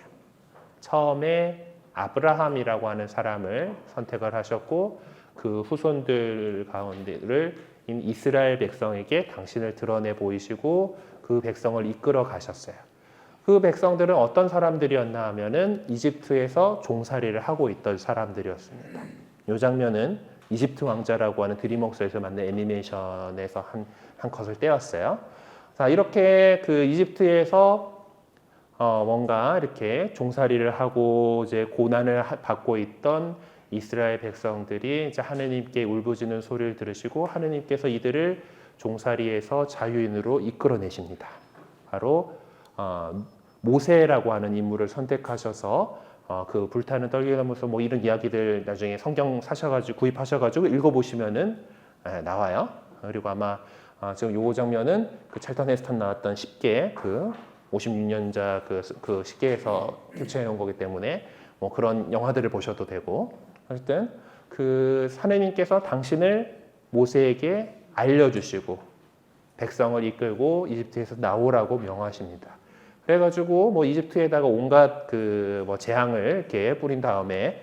처음에 아브라함이라고 하는 사람을 선택을 하셨고 그 후손들 가운데를 이스라엘 백성에게 당신을 드러내 보이시고 그 백성을 이끌어 가셨어요. 그 백성들은 어떤 사람들이었나 하면은 이집트에서 종살이를 하고 있던 사람들이었습니다. 이 장면은 이집트 왕자라고 하는 드림웍스에서 만든 애니메이션에서 한 컷을 떼었어요. 자, 이렇게 그 이집트에서 뭔가 이렇게 종살이를 하고 이제 고난을 받고 있던 이스라엘 백성들이 이제 하느님께 울부짖는 소리를 들으시고 하느님께서 이들을 종살이에서 자유인으로 이끌어내십니다. 바로 모세라고 하는 인물을 선택하셔서 그 불타는 떨기나무에서 뭐 이런 이야기들 나중에 성경 사셔가지고 구입하셔가지고 읽어보시면은 나와요. 그리고 아마 지금 요 장면은 그 찰턴 헤스턴 나왔던 10개 그 56년자 그 10개에서 캡처해 놓은 거기 때문에 뭐 그런 영화들을 보셔도 되고 어쨌든 그 하느님께서 당신을 모세에게 알려주시고 백성을 이끌고 이집트에서 나오라고 명하십니다. 그래가지고 뭐 이집트에다가 온갖 그 뭐 재앙을 이렇게 뿌린 다음에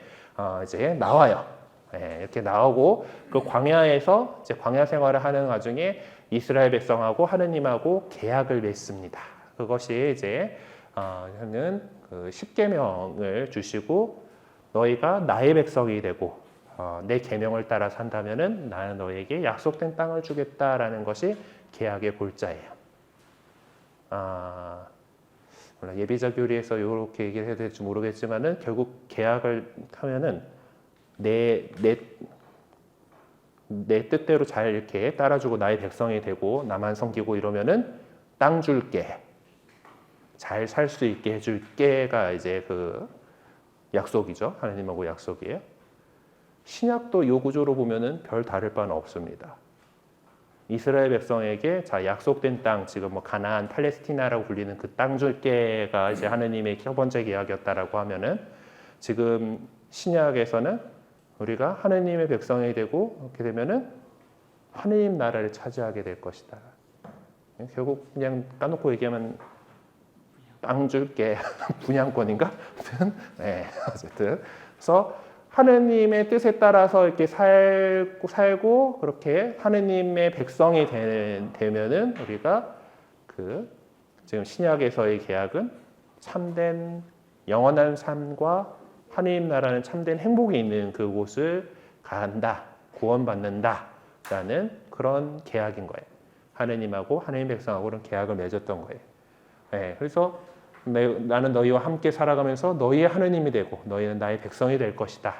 이제 나와요. 이렇게 나오고 그 광야에서 이제 광야 생활을 하는 와중에 이스라엘 백성하고 하느님하고 계약을 맺습니다. 그것이 이제 하는 그 10계명을 주시고 너희가 나의 백성이 되고 내 계명을 따라 산다면은 나는 너희에게 약속된 땅을 주겠다라는 것이 계약의 골자예요. 예비자 교리에서 이렇게 얘기를 해야 될지 모르겠지만은 결국 계약을 하면은 내 뜻대로 잘 이렇게 따라주고 나의 백성이 되고 나만 섬기고 이러면은 땅 줄게, 잘 살 수 있게 해줄게가 이제 그 약속이죠. 하나님하고 약속이에요. 신약도 이 구조로 보면은 별 다를 바는 없습니다. 이스라엘 백성에게 자 약속된 땅, 지금 뭐 가나안, 팔레스티나라고 불리는 그 땅 줄게가 이제 하느님의 첫 번째 계약이었다라고 하면은 지금 신약에서는 우리가 하느님의 백성이 되고 그렇게 되면은 하느님 나라를 차지하게 될 것이다. 결국 그냥 까놓고 얘기하면 땅 줄게 분양권인가? 네, 어쨌든 그래서 하느님의 뜻에 따라서 이렇게 살고 그렇게 하느님의 백성이 되면은 우리가 그 지금 신약에서의 계약은 참된 영원한 삶과 하느님 나라는 참된 행복이 있는 그곳을 간다, 구원받는다라는 그런 계약인 거예요. 하느님하고 하느님 백성하고 그런 계약을 맺었던 거예요. 네, 그래서 나는 너희와 함께 살아가면서 너희의 하느님이 되고 너희는 나의 백성이 될 것이다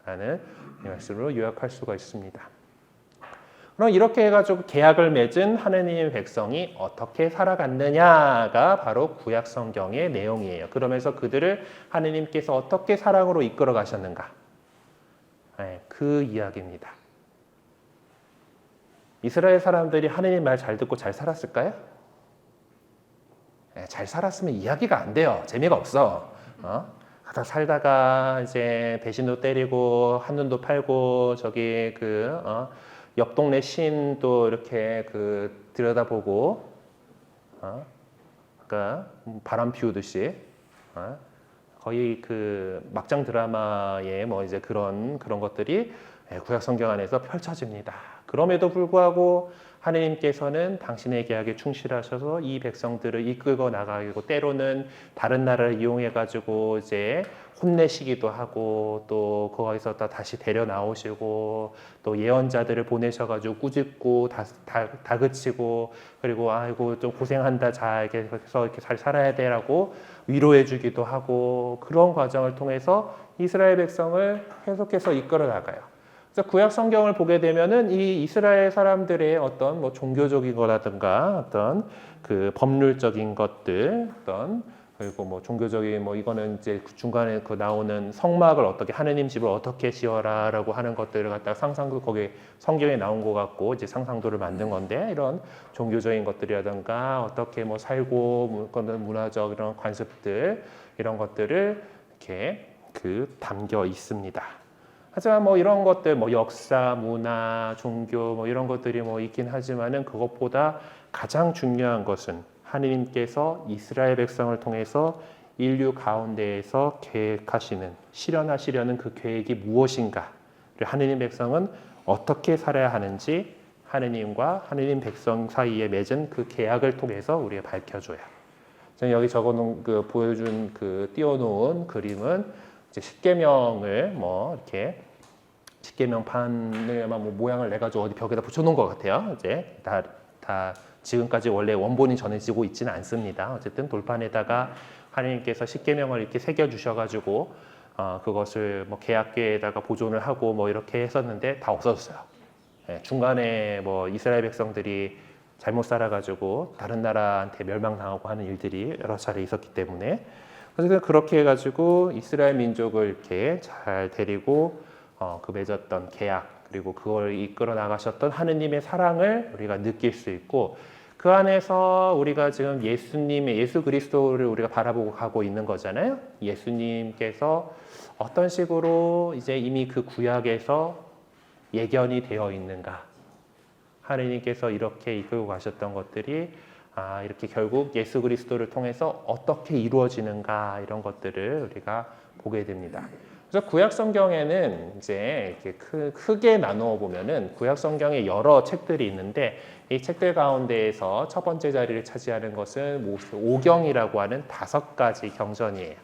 라는 말씀으로 요약할 수가 있습니다. 그럼 이렇게 해가지고 계약을 맺은 하느님의 백성이 어떻게 살아갔느냐가 바로 구약 성경의 내용이에요. 그러면서 그들을 하느님께서 어떻게 사랑으로 이끌어 가셨는가, 그 이야기입니다. 이스라엘 사람들이 하느님 말 잘 듣고 잘 살았을까요? 잘 살았으면 이야기가 안 돼요. 재미가 없어. 가다 살다가 이제 배신도 때리고 한눈도 팔고 저기 옆 동네 신도 이렇게 들여다보고, 그러니까 바람 피우듯이, 거의 막장 드라마의 뭐 이제 그런 것들이 구약 성경 안에서 펼쳐집니다. 그럼에도 불구하고 하느님께서는 당신의 계약에 충실하셔서 이 백성들을 이끌고 나가고 때로는 다른 나라를 이용해 가지고 이제 혼내시기도 하고 또 거기서 다시 데려 나오시고 또 예언자들을 보내셔 가지고 꾸짖고 다그치고 그리고 아이고 좀 고생한다 잘 이렇게 잘 살아야 돼라고 위로해 주기도 하고 그런 과정을 통해서 이스라엘 백성을 계속해서 이끌어 나가요. 그래서 구약 성경을 보게 되면은 이 이스라엘 사람들의 어떤 뭐 종교적인 거라든가 어떤 법률적인 것들 그리고 뭐 종교적인 뭐 이거는 이제 중간에 나오는 성막을 어떻게 하느님 집을 어떻게 지어라라고 하는 것들을 갖다가 상상도 거기 성경에 나온 것 같고 이제 상상도를 만든 건데 이런 종교적인 것들이라든가 어떻게 뭐 살고 문화적 이런 관습들 이런 것들을 이렇게 담겨 있습니다. 하지만 뭐 이런 것들 뭐 역사, 문화, 종교 뭐 이런 것들이 뭐 있긴 하지만은 그것보다 가장 중요한 것은 하느님께서 이스라엘 백성을 통해서 인류 가운데에서 계획하시는 실현하시려는 그 계획이 무엇인가? 하느님 백성은 어떻게 살아야 하는지 하느님과 하느님 백성 사이에 맺은 그 계약을 통해서 우리가 밝혀줘요. 여기 적어놓은 보여준 띄워놓은 그림은 이제 십계명을 뭐 이렇게 십계명판을 뭐 모양을 내 가지고 어디 벽에다 붙여놓은 것 같아요. 이제 다 지금까지 원래 원본이 전해지고 있지는 않습니다. 어쨌든 돌판에다가 하느님께서 십계명을 이렇게 새겨 주셔가지고 그것을 뭐 계약궤에다가 보존을 하고 뭐 이렇게 했었는데 다 없어졌어요. 중간에 뭐 이스라엘 백성들이 잘못 살아가지고 다른 나라한테 멸망당하고 하는 일들이 여러 차례 있었기 때문에 어쨌든 그렇게 해가지고 이스라엘 민족을 이렇게 잘 데리고 맺었던 계약 그리고 그걸 이끌어 나가셨던 하느님의 사랑을 우리가 느낄 수 있고 그 안에서 우리가 지금 예수 그리스도를 우리가 바라보고 가고 있는 거잖아요. 예수님께서 어떤 식으로 이제 이미 그 구약에서 예견이 되어 있는가? 하느님께서 이렇게 이끌고 가셨던 것들이 이렇게 결국 예수 그리스도를 통해서 어떻게 이루어지는가 이런 것들을 우리가 보게 됩니다. 그래서 구약 성경에는 이제 이렇게 크게 나누어 보면은 구약 성경에 여러 책들이 있는데 이 책들 가운데에서 첫 번째 자리를 차지하는 것은 오경이라고 하는 5가지 경전이에요.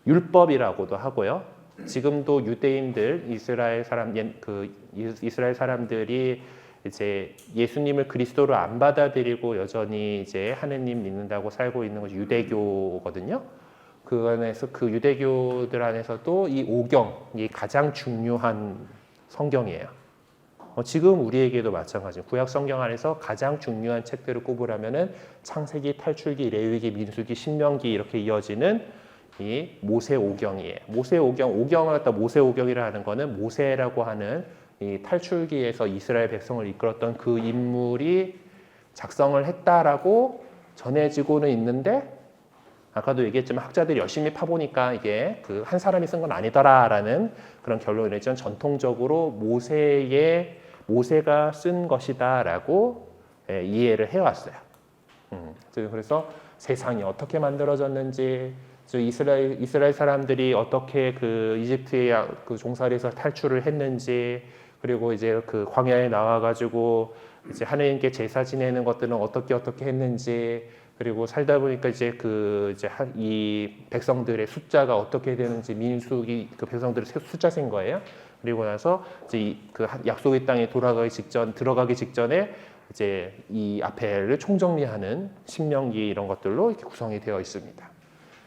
율법이라고도 하고요. 지금도 유대인들 이스라엘 사람들이 이제 예수님을 그리스도로 안 받아들이고 여전히 이제 하느님 믿는다고 살고 있는 것이 유대교거든요. 그 안에서 그 유대교들 안에서도 이 오경이 가장 중요한 성경이에요. 지금 우리에게도 마찬가지입니다. 구약 성경 안에서 가장 중요한 책들을 꼽으라면은 창세기, 탈출기, 레위기, 민수기, 신명기 이렇게 이어지는 이 모세 오경이에요. 모세 오경을 갖다 모세 오경이라 하는 거는 모세라고 하는 이 탈출기에서 이스라엘 백성을 이끌었던 그 인물이 작성을 했다라고 전해지고는 있는데 아까도 얘기했지만 학자들이 열심히 파보니까 이게 한 사람이 쓴 건 아니더라라는 그런 결론을 내지만 전통적으로 모세가 쓴 것이다라고 이해를 해왔어요. 그래서 세상이 어떻게 만들어졌는지, 이스라엘 사람들이 어떻게 이집트의 종살이에서 탈출을 했는지, 그리고 이제 광야에 나와가지고 이제 하느님께 제사 지내는 것들은 어떻게 했는지. 그리고 살다 보니까 이제 이 백성들의 숫자가 어떻게 되는지 민수기 백성들의 숫자 센 거예요. 그리고 나서 이제 약속의 땅에 들어가기 직전에 이제 이 앞에를 총정리하는 신명기 이런 것들로 이렇게 구성이 되어 있습니다.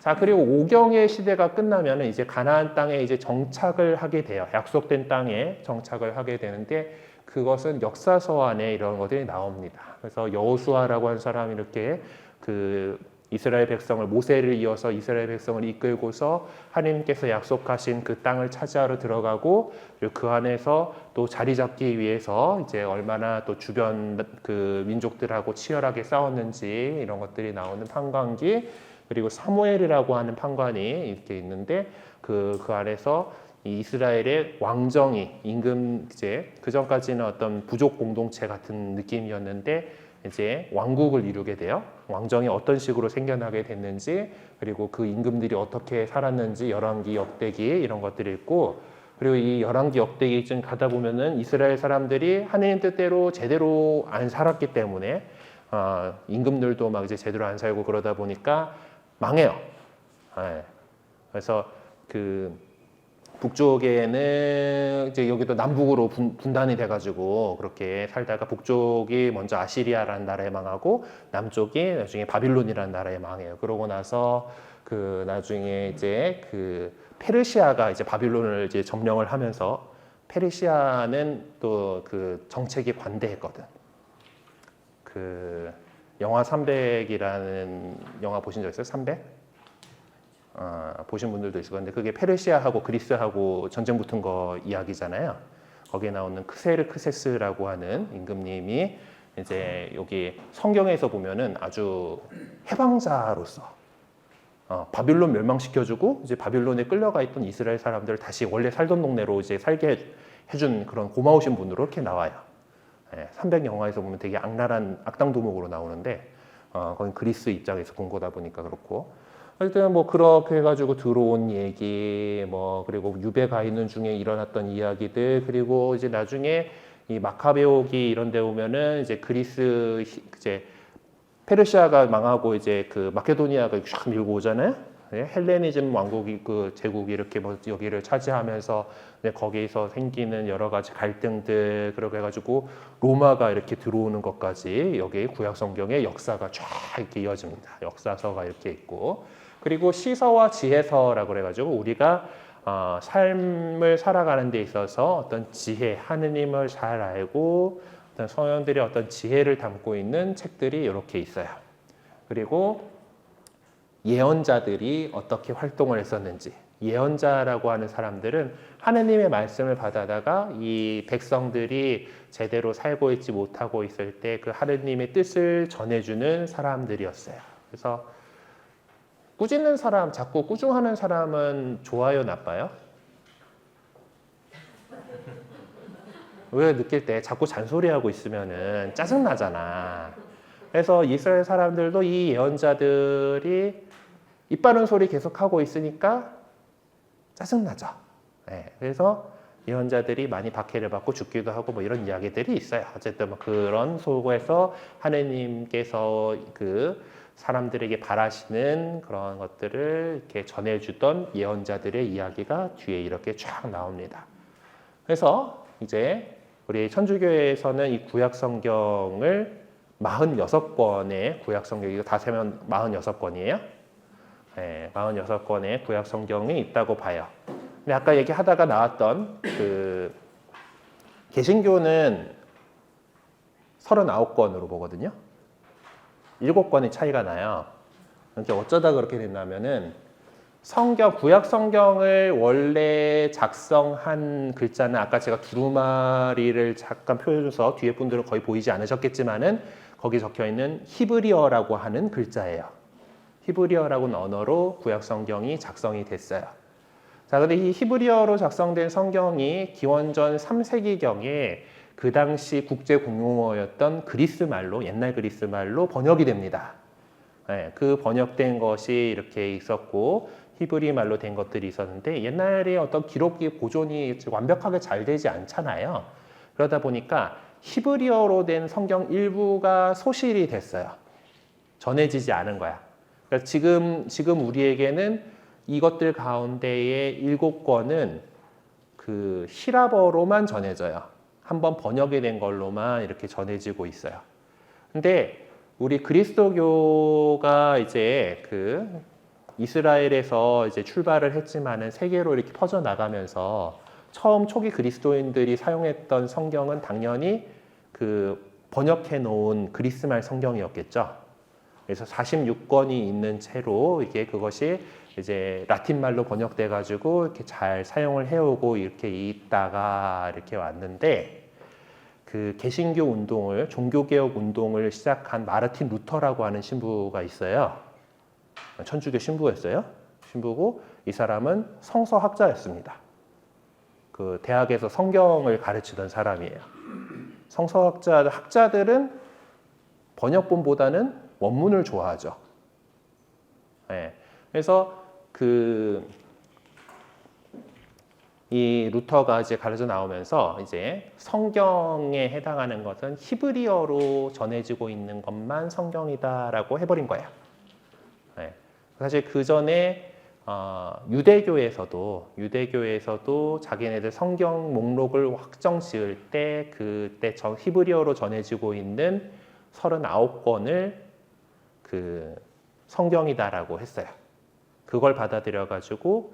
자, 그리고 오경의 시대가 끝나면은 이제 가나안 땅에 이제 정착을 하게 돼요. 약속된 땅에 정착을 하게 되는데 그것은 역사서 안에 이런 것들이 나옵니다. 그래서 여호수아라고 하는 사람이 이렇게 그 이스라엘 백성을 모세를 이어서 이스라엘 백성을 이끌고서 하나님께서 약속하신 그 땅을 차지하러 들어가고 그리고 그 안에서 또 자리 잡기 위해서 이제 얼마나 또 주변 그 민족들하고 치열하게 싸웠는지 이런 것들이 나오는 판관기 그리고 사무엘이라고 하는 판관이 이렇게 있는데 그 안에서 이 이스라엘의 왕정이 임금 이제 그 전까지는 어떤 부족 공동체 같은 느낌이었는데 이제 왕국을 이루게 돼요. 왕정이 어떤 식으로 생겨나게 됐는지 그리고 그 임금들이 어떻게 살았는지 열왕기 역대기 이런 것들이 있고 그리고 이 열왕기 역대기쯤 가다 보면은 이스라엘 사람들이 하나님 뜻대로 제대로 안 살았기 때문에 임금들도 막 이제 제대로 안 살고 그러다 보니까 망해요. 네. 그래서 그 북쪽에는 이제 여기도 남북으로 분단이 돼가지고 그렇게 살다가 북쪽이 먼저 아시리아라는 나라에 망하고 남쪽이 나중에 바빌론이라는 나라에 망해요. 그러고 나서 그 나중에 이제 그 페르시아가 이제 바빌론을 이제 점령을 하면서 페르시아는 또 그 정책이 관대했거든. 그 영화 300이라는 영화 보신 적 있어요? 300? 보신 분들도 있을 건데 그게 페르시아하고 그리스하고 전쟁 붙은 거 이야기잖아요. 거기에 나오는 크세르크세스라고 하는 임금님이 이제 여기 성경에서 보면은 아주 해방자로서 바빌론 멸망시켜주고 이제 바빌론에 끌려가 있던 이스라엘 사람들을 다시 원래 살던 동네로 이제 살게 해준 그런 고마우신 분으로 이렇게 나와요. 300 영화에서 보면 되게 악랄한 악당 도목으로 나오는데 거긴 그리스 입장에서 본 거다 보니까 그렇고 하여튼 뭐 그렇게 해가지고 들어온 얘기 뭐 그리고 유배 가 있는 중에 일어났던 이야기들 그리고 이제 나중에 이 마카베오기 이런 데 오면은 이제 그리스 이제 페르시아가 망하고 이제 그 마케도니아가 쫙 밀고 오잖아요. 헬레니즘 왕국이 그 제국이 이렇게 뭐 여기를 차지하면서 거기에서 생기는 여러 가지 갈등들 그렇게 해가지고 로마가 이렇게 들어오는 것까지 여기 구약 성경의 역사가 쫙 이렇게 이어집니다. 역사서가 이렇게 있고 그리고 시서와 지혜서라고 해가지고 우리가 삶을 살아가는 데 있어서 어떤 지혜, 하느님을 잘 알고 어떤 성령들의 어떤 지혜를 담고 있는 책들이 이렇게 있어요. 그리고 예언자들이 어떻게 활동을 했었는지 예언자라고 하는 사람들은 하느님의 말씀을 받아다가 이 백성들이 제대로 살고 있지 못하고 있을 때 그 하느님의 뜻을 전해주는 사람들이었어요. 그래서 꾸짖는 사람, 자꾸 꾸중하는 사람은 좋아요, 나빠요? 왜 느낄 때 자꾸 잔소리하고 있으면은 짜증나잖아. 그래서 이스라엘 사람들도 이 예언자들이 입 바른 소리 계속 하고 있으니까 짜증나죠. 그래서 예언자들이 많이 박해를 받고 죽기도 하고 뭐 이런 이야기들이 있어요. 어쨌든 뭐 그런 속에서 하느님께서 그 사람들에게 바라시는 그런 것들을 이렇게 전해주던 예언자들의 이야기가 뒤에 이렇게 쫙 나옵니다. 그래서 이제 우리 천주교에서는 이 구약 성경을 46권의 구약 성경, 이거 다 세면 46권이에요. 46권의 구약 성경이 있다고 봐요. 근데 아까 얘기하다가 나왔던 그 개신교는 39권으로 보거든요. 7권의 차이가 나요. 그러니까 어쩌다 그렇게 됐냐면은 성경, 구약 성경을 원래 작성한 글자는 아까 제가 두루마리를 잠깐 표현해서 뒤에 분들은 거의 보이지 않으셨겠지만은 거기 적혀 있는 히브리어라고 하는 글자예요. 히브리어라는 언어로 구약 성경이 작성이 됐어요. 자, 근데 이 히브리어로 작성된 성경이 기원전 3세기경에 그 당시 국제 공용어였던 그리스 말로, 옛날 그리스 말로 번역이 됩니다. 그 번역된 것이 이렇게 있었고 히브리 말로 된 것들이 있었는데 옛날에 어떤 기록이 보존이 완벽하게 잘 되지 않잖아요. 그러다 보니까 히브리어로 된 성경 일부가 소실이 됐어요. 전해지지 않은 거야. 그러니까 지금 우리에게는 이것들 가운데의 7권은 그 히라버로만 전해져요. 한번 번역이 된 걸로만 이렇게 전해지고 있어요. 근데 우리 그리스도교가 이제 그 이스라엘에서 이제 출발을 했지만은 세계로 이렇게 퍼져 나가면서 처음 초기 그리스도인들이 사용했던 성경은 당연히 그 번역해 놓은 그리스말 성경이었겠죠. 그래서 46권이 있는 채로 이게 그것이 이제 라틴 말로 번역돼 가지고 이렇게 잘 사용을 해오고 이렇게 있다가 이렇게 왔는데 그 개신교 운동을 종교개혁 운동을 시작한 마르틴 루터라고 하는 신부가 있어요. 천주교 신부였어요. 신부고 이 사람은 성서학자였습니다. 그 대학에서 성경을 가르치던 사람이에요. 학자들은 번역본보다는 원문을 좋아하죠. 네. 그래서 이 루터가 이제 가르쳐 나오면서 이제 성경에 해당하는 것은 히브리어로 전해지고 있는 것만 성경이다라고 해버린 거예요. 네. 사실 그 전에 유대교에서도 자기네들 성경 목록을 확정 지을 때 그때 히브리어로 전해지고 있는 39권을 그 성경이다라고 했어요. 그걸 받아들여 가지고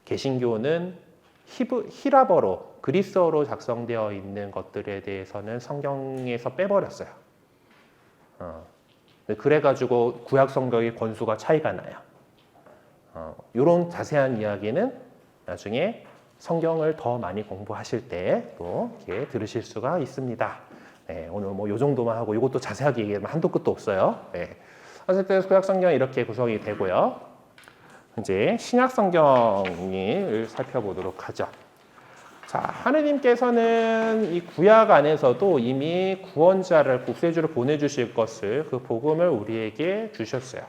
개신교는 히라버로 그리스어로 작성되어 있는 것들에 대해서는 성경에서 빼버렸어요. 그래가지고 구약 성경의 권수가 차이가 나요. 이런 자세한 이야기는 나중에 성경을 더 많이 공부하실 때 또 이렇게 들으실 수가 있습니다. 네, 오늘 뭐 요 정도만 하고 이것도 자세하게 얘기하면 한도 끝도 없어요. 네. 어쨌든 구약 성경이 이렇게 구성이 되고요. 이제 신약 성경을 살펴보도록 하죠. 자, 하느님께서는 이 구약 안에서도 이미 구원자를 구세주를 보내주실 것을 그 복음을 우리에게 주셨어요.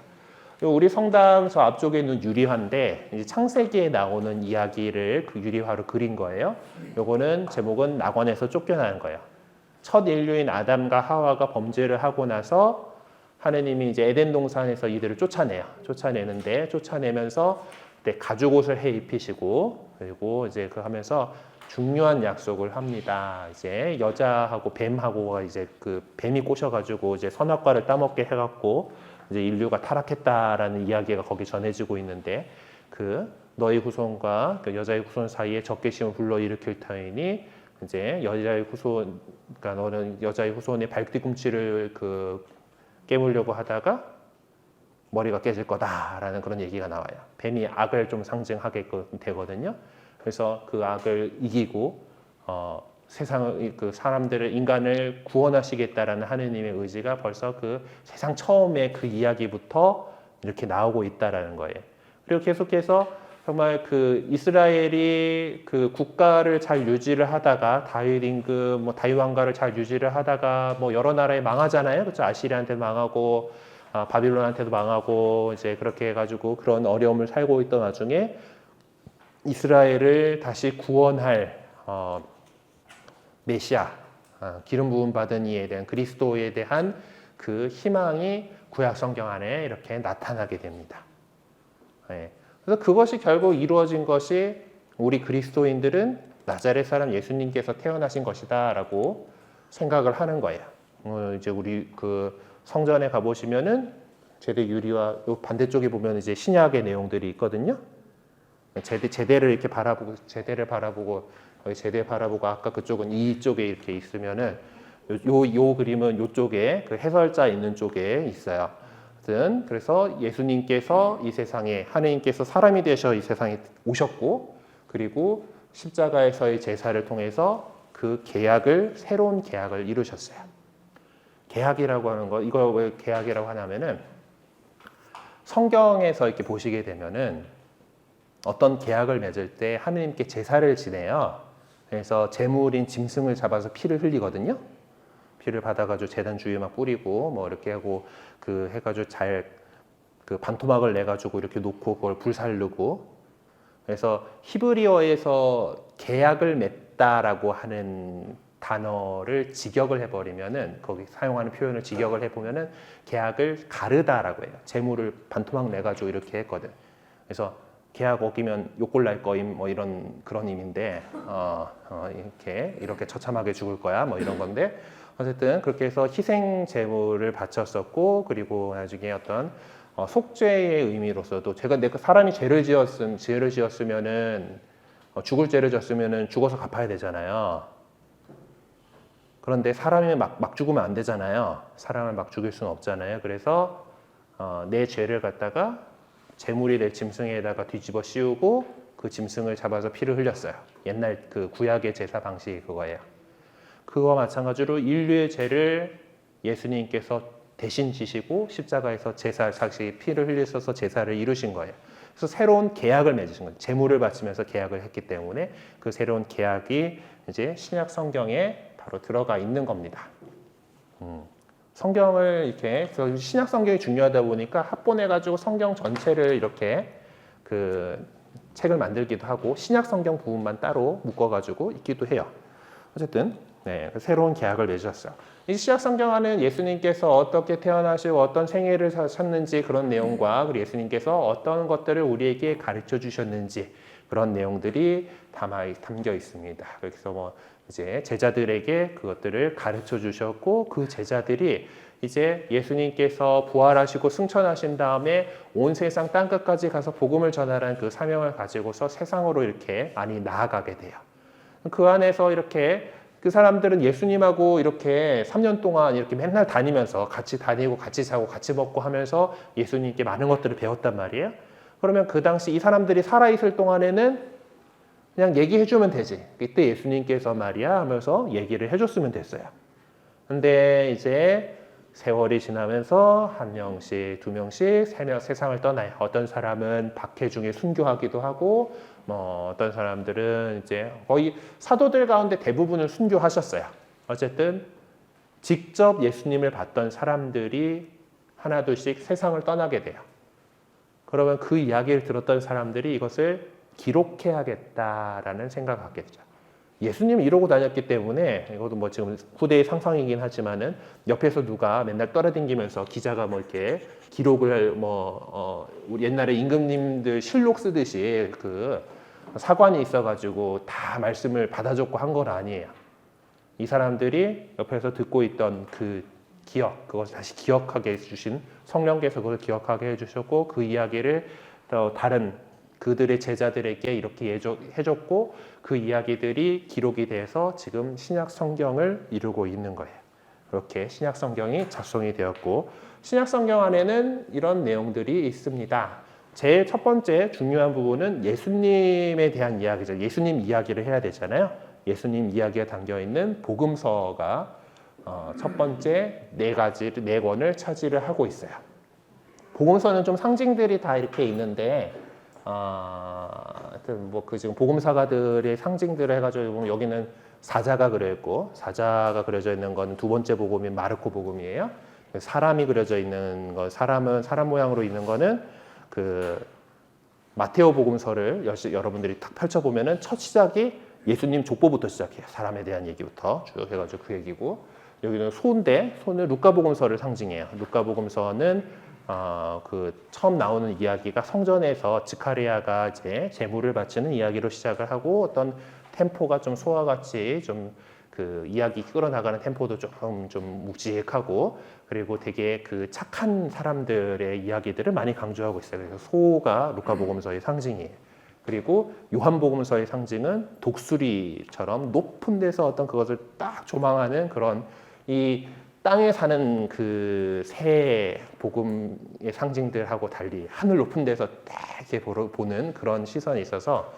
우리 성당 저 앞쪽에 있는 유리화인데 이제 창세기에 나오는 이야기를 그 유리화로 그린 거예요. 요거는 제목은 낙원에서 쫓겨나는 거예요. 첫 인류인 아담과 하와가 범죄를 하고 나서 하느님이 이제 에덴 동산에서 이들을 쫓아내는데 쫓아내면서 가죽옷을 해 입히시고 그리고 이제 그 하면서 중요한 약속을 합니다. 이제 여자하고 뱀하고가 이제 그 뱀이 꼬셔가지고 이제 선악과를 따먹게 해갖고 이제 인류가 타락했다라는 이야기가 거기 전해지고 있는데 그 너희 후손과 그 여자의 후손 사이에 적개심을 불러일으킬 터이니 이제 여자의 후손, 그러니까 너는 여자의 후손의 발뒤꿈치를 그 깨물려고 하다가 머리가 깨질 거다라는 그런 얘기가 나와요. 뱀이 악을 좀 상징하게 되거든요. 그래서 그 악을 이기고 세상을 그 사람들을 인간을 구원하시겠다라는 하느님의 의지가 벌써 그 세상 처음에 그 이야기부터 이렇게 나오고 있다라는 거예요. 그리고 계속해서 정말 그 이스라엘이 그 국가를 잘 유지를 하다가 다윗 임금 뭐 다윗 왕가를 잘 유지를 하다가 뭐 여러 나라에 망하잖아요. 그렇죠? 아시리아한테도 망하고 바빌론한테도 망하고 이제 그렇게 해가지고 그런 어려움을 살고 있던 와중에 이스라엘을 다시 구원할 메시아, 기름 부음 받은 이에 대한 그리스도에 대한 그 희망이 구약 성경 안에 이렇게 나타나게 됩니다. 네. 그래서 그것이 결국 이루어진 것이 우리 그리스도인들은 나자렛 사람 예수님께서 태어나신 것이다라고 생각을 하는 거예요. 이제 우리 그 성전에 가 보시면은 제대 유리와 요 반대쪽에 보면 이제 신약의 내용들이 있거든요. 제대를 이렇게 바라보고 제대 바라보고 아까 그쪽은 이쪽에 이렇게 있으면은 요 그림은 요쪽에 그 해설자 있는 쪽에 있어요. 그래서 예수님께서 이 세상에 하느님께서 사람이 되셔 이 세상에 오셨고 그리고 십자가에서의 제사를 통해서 그 새로운 계약을 이루셨어요. 계약이라고 하는 거 이거 왜 계약이라고 하냐면은 성경에서 이렇게 보시게 되면은 어떤 계약을 맺을 때 하느님께 제사를 지내요. 그래서 제물인 짐승을 잡아서 피를 흘리거든요. 피를 받아가지고 제단 주위에 막 뿌리고 뭐 이렇게 하고 그 해가지고 그 반토막을 내가지고 이렇게 놓고 그걸 불살르고 그래서 히브리어에서 계약을 맺다라고 하는 단어를 직역을 해버리면은 거기 사용하는 표현을 직역을 해보면은 계약을 가르다라고 해요. 제물을 반토막 내가지고 이렇게 했거든. 그래서 계약 어기면 욕골 날 거임 뭐 이런 그런 의미인데 이렇게 처참하게 죽을 거야 뭐 이런 건데 어쨌든 그렇게 해서 희생 제물을 바쳤었고 그리고 나중에 어떤 속죄의 의미로서도 제가 내가 사람이 죄를 지었으면은 죽을 죄를 졌으면은 죽어서 갚아야 되잖아요. 그런데 사람이 막 죽으면 안 되잖아요. 사람을 막 죽일 수는 없잖아요. 그래서 내 죄를 갖다가 제물이 될 짐승에다가 뒤집어 씌우고 그 짐승을 잡아서 피를 흘렸어요. 옛날 그 구약의 제사 방식이 그거예요. 그거와 마찬가지로 인류의 죄를 예수님께서 대신 지시고 십자가에서 자기 피를 흘리셔서 제사를 이루신 거예요. 그래서 새로운 계약을 맺으신 거예요. 제물을 바치면서 계약을 했기 때문에 그 새로운 계약이 이제 신약 성경에 바로 들어가 있는 겁니다. 성경을 이렇게 신약 성경이 중요하다 보니까 합본해가지고 성경 전체를 이렇게 그 책을 만들기도 하고 신약 성경 부분만 따로 묶어가지고 있기도 해요. 어쨌든 새로운 계약을 맺으셨어요. 이 신약 성경 안에는 예수님께서 어떻게 태어나시고 어떤 생애를 사셨는지 그런 내용과 그리고 예수님께서 어떤 것들을 우리에게 가르쳐 주셨는지 그런 내용들이 담겨 있습니다. 그래서 뭐 이제 제자들에게 그것들을 가르쳐 주셨고 그 제자들이 이제 예수님께서 부활하시고 승천하신 다음에 온 세상 땅끝까지 가서 복음을 전하라는 그 사명을 가지고서 세상으로 이렇게 많이 나아가게 돼요. 그 안에서 이렇게 그 사람들은 예수님하고 이렇게 3년 동안 이렇게 맨날 다니면서 같이 다니고 같이 자고 같이 먹고 하면서 예수님께 많은 것들을 배웠단 말이에요. 그러면 그 당시 이 사람들이 살아있을 동안에는 그냥 얘기해주면 되지. 이때 예수님께서 말이야 하면서 얘기를 해줬으면 됐어요. 근데 이제 세월이 지나면서 한 명씩, 두 명씩 세상을 떠나요. 어떤 사람은 박해 중에 순교하기도 하고, 뭐 어떤 사람들은 이제 거의 사도들 가운데 대부분을 순교하셨어요. 어쨌든 직접 예수님을 봤던 사람들이 하나둘씩 세상을 떠나게 돼요. 그러면 그 이야기를 들었던 사람들이 이것을 기록해야겠다라는 생각을 갖게 되죠. 예수님이 이러고 다녔기 때문에 이것도 뭐 지금 후대의 상상이긴 하지만은 옆에서 누가 맨날 떠나다니면서 기자가 뭐 이렇게 기록을 우리 옛날에 임금님들 실록 쓰듯이 그 사관이 있어가지고 다 말씀을 받아줬고 한 건 아니에요. 이 사람들이 옆에서 듣고 있던 그 기억, 그것을 다시 기억하게 해주신 성령께서 그걸 기억하게 해주셨고 그 이야기를 또 다른 그들의 제자들에게 이렇게 해줬고 그 이야기들이 기록이 돼서 지금 신약 성경을 이루고 있는 거예요. 그렇게 신약 성경이 작성이 되었고 신약 성경 안에는 이런 내용들이 있습니다. 제일 첫 번째 중요한 부분은 예수님에 대한 이야기죠. 예수님 이야기를 해야 되잖아요. 예수님 이야기가 담겨 있는 복음서가 첫 번째 네 권을 차지를 하고 있어요. 복음서는 좀 상징들이 다 이렇게 있는데 뭐 그 지금 복음사가들의 상징들을 해가지고 여기는 사자가 그려있고 사자가 그려져 있는 건 두 번째 복음인 마르코 복음이에요. 사람이 그려져 있는 거 사람은 사람 모양으로 있는 거는 그 마테오 복음서를 여러분들이 딱 펼쳐보면은 첫 시작이 예수님 족보부터 시작해요. 사람에 대한 얘기부터 쭉 해가지고 그 얘기고 여기는 소인데 소는 루카복음서를 상징해요. 루카복음서는 그 처음 나오는 이야기가 성전에서 스가랴가 이제 제물을 바치는 이야기로 시작을 하고 어떤 템포가 좀 소와 같이 좀 그 이야기 끌어나가는 템포도 조금 좀 묵직하고 그리고 되게 그 착한 사람들의 이야기들을 많이 강조하고 있어요. 그래서 소가 루카복음서의 상징이에요. 그리고 요한복음서의 상징은 독수리처럼 높은 데서 어떤 그것을 딱 조망하는 그런 이 땅에 사는 그 새 복음의 상징들하고 달리 하늘 높은 데서 딱 이렇게 보는 그런 시선이 있어서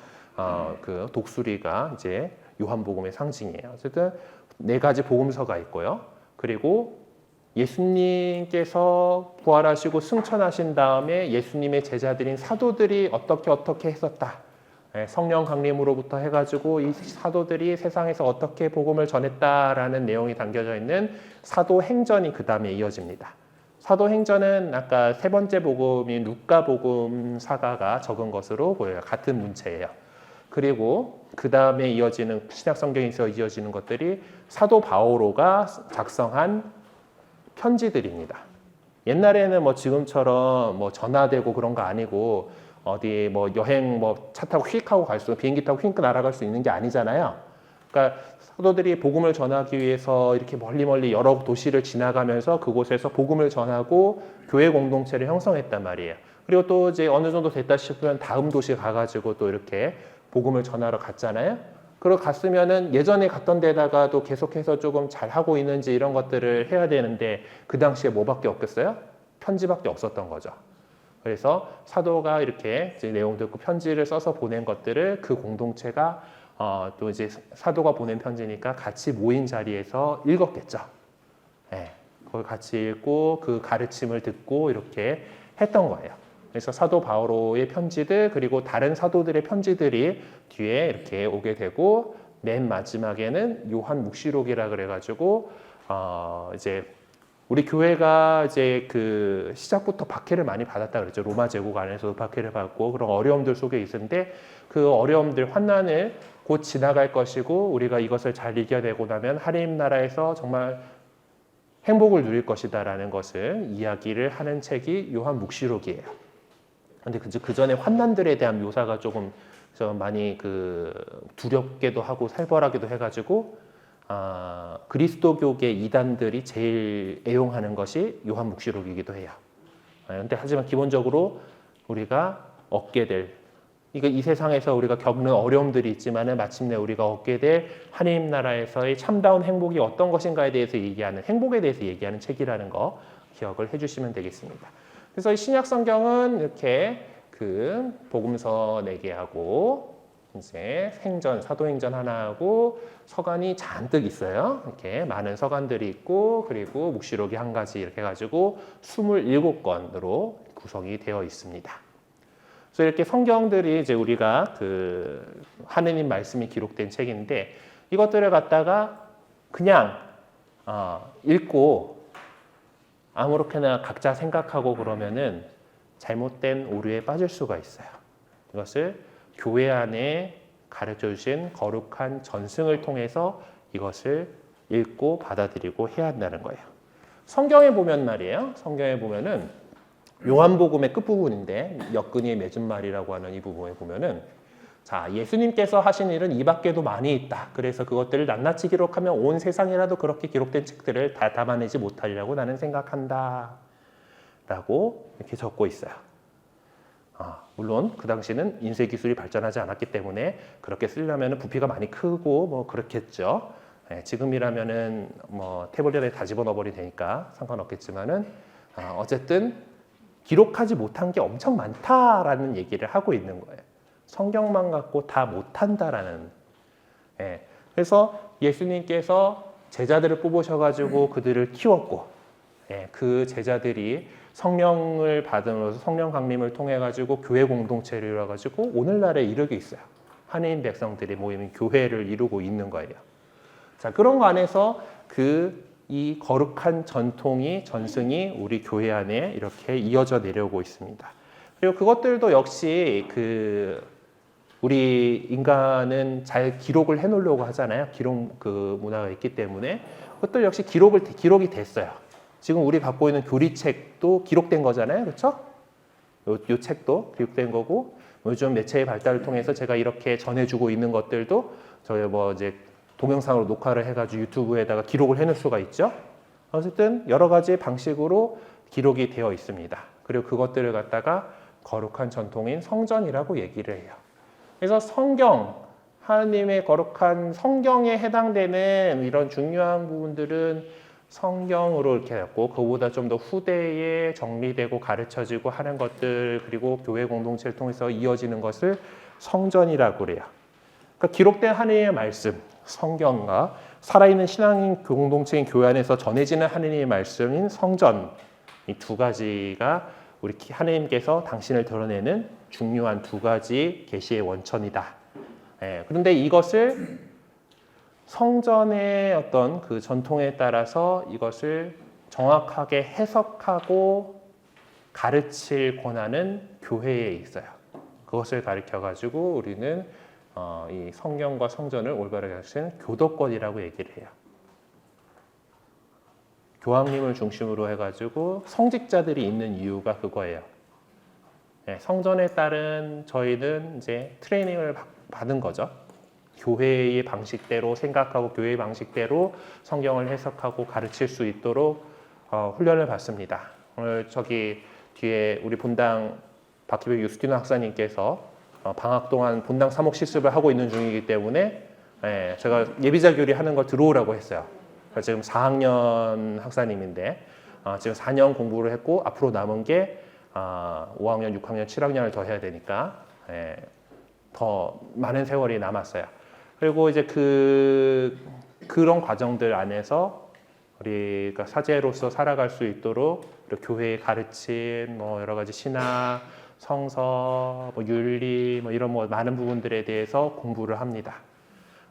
그 독수리가 이제 요한복음의 상징이에요. 어쨌든 네 가지 복음서가 있고요. 그리고 예수님께서 부활하시고 승천하신 다음에 예수님의 제자들인 사도들이 어떻게 했었다. 성령 강림으로부터 해가지고 이 사도들이 세상에서 어떻게 복음을 전했다라는 내용이 담겨져 있는 사도행전이 그 다음에 이어집니다. 사도행전은 아까 세 번째 복음인 루카복음 사가가 적은 것으로 보여요. 같은 문체예요. 그리고 그 다음에 이어지는 신약성경에서 이어지는 것들이 사도 바오로가 작성한 편지들입니다. 옛날에는 뭐 지금처럼 뭐 전화되고 그런 거 아니고 어디 뭐 여행 뭐 차 타고 휙 하고 갈 수, 비행기 타고 휙 날아갈 수 있는 게 아니잖아요. 그러니까 사도들이 복음을 전하기 위해서 이렇게 멀리 여러 도시를 지나가면서 그곳에서 복음을 전하고 교회 공동체를 형성했단 말이에요. 그리고 또 이제 어느 정도 됐다 싶으면 다음 도시 가가지고 또 이렇게 복음을 전하러 갔잖아요. 그리고 갔으면은 예전에 갔던 데다가도 계속해서 조금 잘 하고 있는지 이런 것들을 해야 되는데 그 당시에 뭐밖에 없겠어요? 편지밖에 없었던 거죠. 그래서 사도가 이렇게 이제 내용도 있고 편지를 써서 보낸 것들을 그 공동체가 또 이제 사도가 보낸 편지니까 같이 모인 자리에서 읽었겠죠. 네, 그걸 같이 읽고 그 가르침을 듣고 이렇게 했던 거예요. 그래서 사도 바오로의 편지들 그리고 다른 사도들의 편지들이 뒤에 이렇게 오게 되고 맨 마지막에는 요한 묵시록이라 그래가지고 이제 우리 교회가 이제 그 시작부터 박해를 많이 받았다 그랬죠. 로마 제국 안에서도 박해를 받고 그런 어려움들 속에 있었는데 그 어려움들 환난을 곧 지나갈 것이고 우리가 이것을 잘 이겨내고 나면 하나님 나라에서 정말 행복을 누릴 것이다라는 것을 이야기를 하는 책이 요한 묵시록이에요. 근데 그 전에 환난들에 대한 묘사가 조금 많이 그 두렵게도 하고 살벌하기도 해가지고 그리스도교계 이단들이 제일 애용하는 것이 요한 묵시록이기도 해요. 근데 하지만 기본적으로 우리가 얻게 될 이 세상에서 우리가 겪는 어려움들이 있지만은 마침내 우리가 얻게 될 하나님 나라에서의 참다운 행복이 어떤 것인가에 대해서 얘기하는 행복에 대해서 얘기하는 책이라는 거 기억을 해주시면 되겠습니다. 그래서 이 신약 성경은 이렇게 그 복음서 4개 하고 이제 행전 사도행전 하나 하고 서간이 잔뜩 있어요. 이렇게 많은 서간들이 있고 그리고 묵시록이 한 가지 이렇게 해가지고 27권으로 구성이 되어 있습니다. 그래서 이렇게 성경들이 이제 우리가 그 하느님 말씀이 기록된 책인데 이것들을 갖다가 그냥 읽고 아무렇게나 각자 생각하고 그러면은 잘못된 오류에 빠질 수가 있어요. 이것을 교회 안에 가르쳐 주신 거룩한 전승을 통해서 이것을 읽고 받아들이고 해야 한다는 거예요. 성경에 보면 말이에요. 성경에 보면은 요한복음의 끝부분인데 역근이의 맺은 말이라고 하는 이 부분에 보면은 자, 예수님께서 하신 일은 이 밖에도 많이 있다. 그래서 그것들을 낱낱이 기록하면 온 세상이라도 그렇게 기록된 책들을 다 담아내지 못하리라고 나는 생각한다. 라고 이렇게 적고 있어요. 물론 그 당시는 인쇄 기술이 발전하지 않았기 때문에 그렇게 쓰려면 부피가 많이 크고 뭐 그렇겠죠. 지금이라면은 뭐 태블릿에 다 집어넣어버리면 되니까 상관없겠지만은 어쨌든 기록하지 못한 게 엄청 많다라는 얘기를 하고 있는 거예요. 성경만 갖고 다 못한다라는. 그래서 예수님께서 제자들을 뽑으셔가지고 그들을 키웠고, 그 제자들이 성령을 받으면서 성령 강림을 통해 가지고 교회 공동체를 이루어 가지고 오늘날에 이르게 있어요. 하나님 백성들이 모이는 교회를 이루고 있는 거예요. 자, 그런 거 안에서 이 거룩한 전승이 우리 교회 안에 이렇게 이어져 내려오고 있습니다. 그리고 그것들도 역시 우리 인간은 잘 기록을 해놓으려고 하잖아요. 기록 문화가 있기 때문에 그것도 역시 기록이 됐어요. 지금 우리 갖고 있는 교리책도 기록된 거잖아요, 그렇죠? 요 책도 기록된 거고 요즘 매체의 발달을 통해서 제가 이렇게 전해주고 있는 것들도 저희 이제 동영상으로 녹화를 해가지고 유튜브에다가 기록을 해놓을 수가 있죠. 어쨌든 여러 가지 방식으로 기록이 되어 있습니다. 그리고 그것들을 갖다가 거룩한 전통인 성전이라고 얘기를 해요. 그래서 하나님의 거룩한 성경에 해당되는 이런 중요한 부분들은 성경으로 이렇게 했고 그보다 좀 더 후대에 정리되고 가르쳐지고 하는 것들 그리고 교회 공동체를 통해서 이어지는 것을 성전이라고 그래요. 그러니까 기록된 하나님의 말씀, 성경과 살아있는 신앙인 공동체인 교회 안에서 전해지는 하나님의 말씀인 성전 이 두 가지가 우리 하나님께서 당신을 드러내는 중요한 두 가지 계시의 원천이다. 그런데 이것을 성전의 어떤 그 전통에 따라서 이것을 정확하게 해석하고 가르칠 권한은 교회에 있어요. 그것을 가르쳐 가지고 우리는 이 성경과 성전을 올바르게 가르치는 교도권이라고 얘기를 해요. 교황님을 중심으로 해가지고 성직자들이 있는 이유가 그거예요. 성전에 따른 저희는 이제 트레이닝을 받은 거죠. 교회의 방식대로 생각하고 교회의 방식대로 성경을 해석하고 가르칠 수 있도록 훈련을 받습니다. 오늘 저기 뒤에 우리 본당 박희백 유스티노 학사님께서 방학 동안 본당 사목 실습을 하고 있는 중이기 때문에 제가 예비자 교리 하는 걸 들어오라고 했어요. 지금 4학년 학사님인데 지금 4년 공부를 했고 앞으로 남은 게 5학년, 6학년, 7학년을 더 해야 되니까 더 많은 세월이 남았어요. 그리고 이제 그런 과정들 안에서 우리가 사제로서 살아갈 수 있도록 교회의 가르침, 뭐 여러 가지 신학, 성서, 뭐 윤리, 뭐 이런 뭐 많은 부분들에 대해서 공부를 합니다.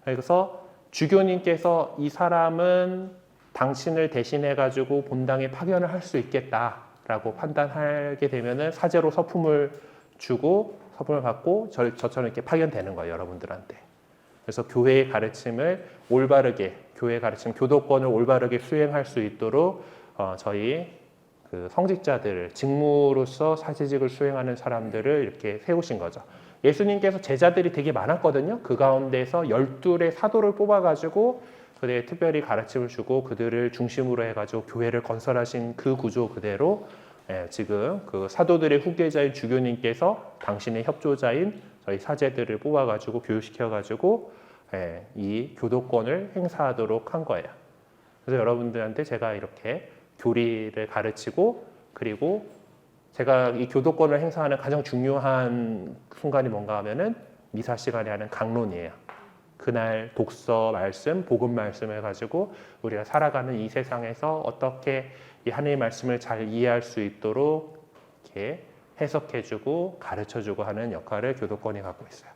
그래서 주교님께서 이 사람은 당신을 대신해 가지고 본당에 파견을 할 수 있겠다라고 판단하게 되면은 사제로 서품을 주고 서품을 받고 저처럼 이렇게 파견되는 거예요, 여러분들한테. 그래서 교회의 가르침을 올바르게, 교회의 가르침, 교도권을 올바르게 수행할 수 있도록 저희 그 성직자들을 직무로서 사제직을 수행하는 사람들을 이렇게 세우신 거죠. 예수님께서 제자들이 되게 많았거든요. 그 가운데서 12의 사도를 뽑아가지고 그들의 특별히 가르침을 주고 그들을 중심으로 해가지고 교회를 건설하신 그 구조 그대로 지금 그 사도들의 후계자인 주교님께서 당신의 협조자인 저희 사제들을 뽑아가지고 교육시켜가지고 이 교도권을 행사하도록 한 거예요. 그래서 여러분들한테 제가 이렇게 교리를 가르치고 그리고 제가 이 교도권을 행사하는 가장 중요한 순간이 뭔가 하면은 미사 시간에 하는 강론이에요. 그날 독서 말씀, 복음 말씀을 가지고 우리가 살아가는 이 세상에서 어떻게 이 하나님의 말씀을 잘 이해할 수 있도록 이렇게 해석해주고 가르쳐주고 하는 역할을 교도권이 갖고 있어요.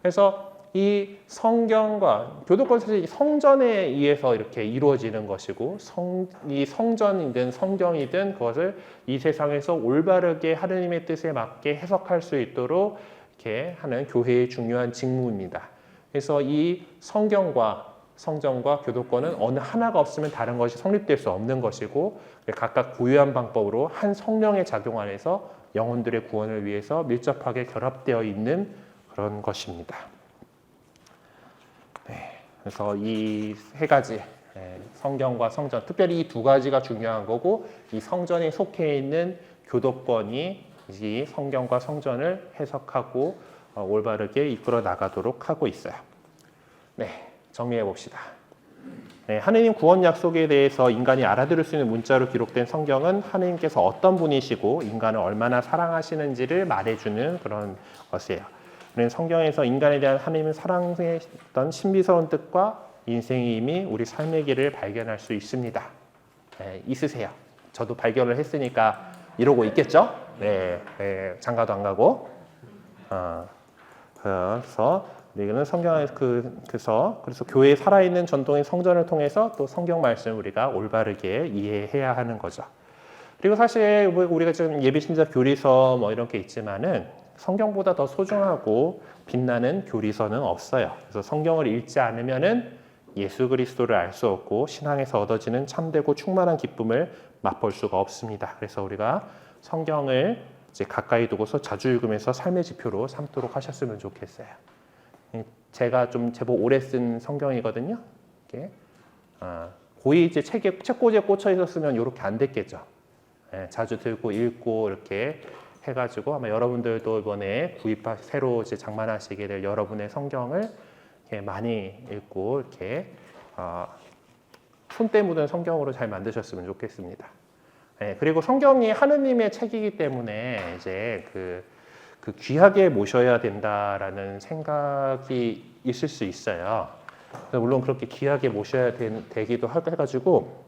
그래서 이 성경과 교도권 사실 성전에 의해서 이렇게 이루어지는 것이고 이 성전이든 성경이든 그것을 이 세상에서 올바르게 하느님의 뜻에 맞게 해석할 수 있도록 이렇게 하는 교회의 중요한 직무입니다. 그래서 이 성경과 성전과 교도권은 어느 하나가 없으면 다른 것이 성립될 수 없는 것이고 각각 고유한 방법으로 한 성령의 작용 안에서 영혼들의 구원을 위해서 밀접하게 결합되어 있는 그런 것입니다. 그래서 이 세 가지 성경과 성전, 특별히 이 두 가지가 중요한 거고 이 성전에 속해 있는 교도권이 이 성경과 성전을 해석하고 올바르게 이끌어 나가도록 하고 있어요. 정리해 봅시다. 하느님 구원 약속에 대해서 인간이 알아들을 수 있는 문자로 기록된 성경은 하느님께서 어떤 분이시고 인간을 얼마나 사랑하시는지를 말해주는 그런 것이에요. 우리는 성경에서 인간에 대한 하느님의 사랑했던 신비스러운 뜻과 인생의 의미, 우리 삶의 길을 발견할 수 있습니다. 있으세요. 저도 발견을 했으니까 이러고 있겠죠? 장가도 안 가고. 그래서 우리는 성경에서 그래서 교회에 살아있는 전통의 성전을 통해서 또 성경 말씀을 우리가 올바르게 이해해야 하는 거죠. 그리고 사실 우리가 지금 예비신자 교리서 뭐 이런 게 있지만은 성경보다 더 소중하고 빛나는 교리서는 없어요. 그래서 성경을 읽지 않으면은 예수 그리스도를 알 수 없고 신앙에서 얻어지는 참되고 충만한 기쁨을 맛볼 수가 없습니다. 그래서 우리가 성경을 이제 가까이 두고서 자주 읽으면서 삶의 지표로 삼도록 하셨으면 좋겠어요. 제가 좀 제법 오래 쓴 성경이거든요. 이렇게 거의 이제 책꽂이에 꽂혀 있었으면 이렇게 안 됐겠죠. 자주 들고 읽고 이렇게 해가지고 아마 여러분들도 이번에 새로 이제 장만하시게 될 여러분의 성경을 이렇게 많이 읽고 이렇게 손때 묻은 성경으로 잘 만드셨으면 좋겠습니다. 그리고 성경이 하느님의 책이기 때문에 이제 그 귀하게 모셔야 된다라는 생각이 있을 수 있어요. 물론 그렇게 귀하게 모셔야 되기도 해가지고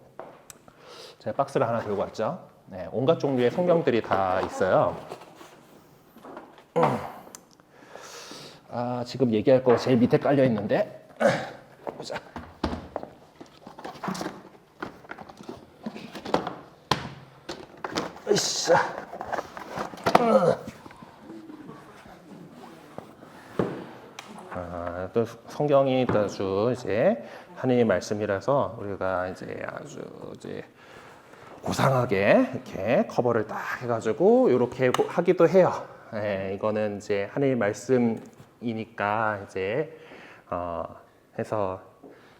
제가 박스를 하나 들고 왔죠. 온갖 종류의 성경들이 다 있어요. 지금 얘기할 거 제일 밑에 깔려 있는데 보자. 으쌰. 또 성경이 아주 이제 하나님의 말씀이라서 우리가 이제 아주 이제 고상하게 이렇게 커버를 딱 해가지고 이렇게 하기도 해요. 이거는 이제 하나님 말씀이니까 이제 해서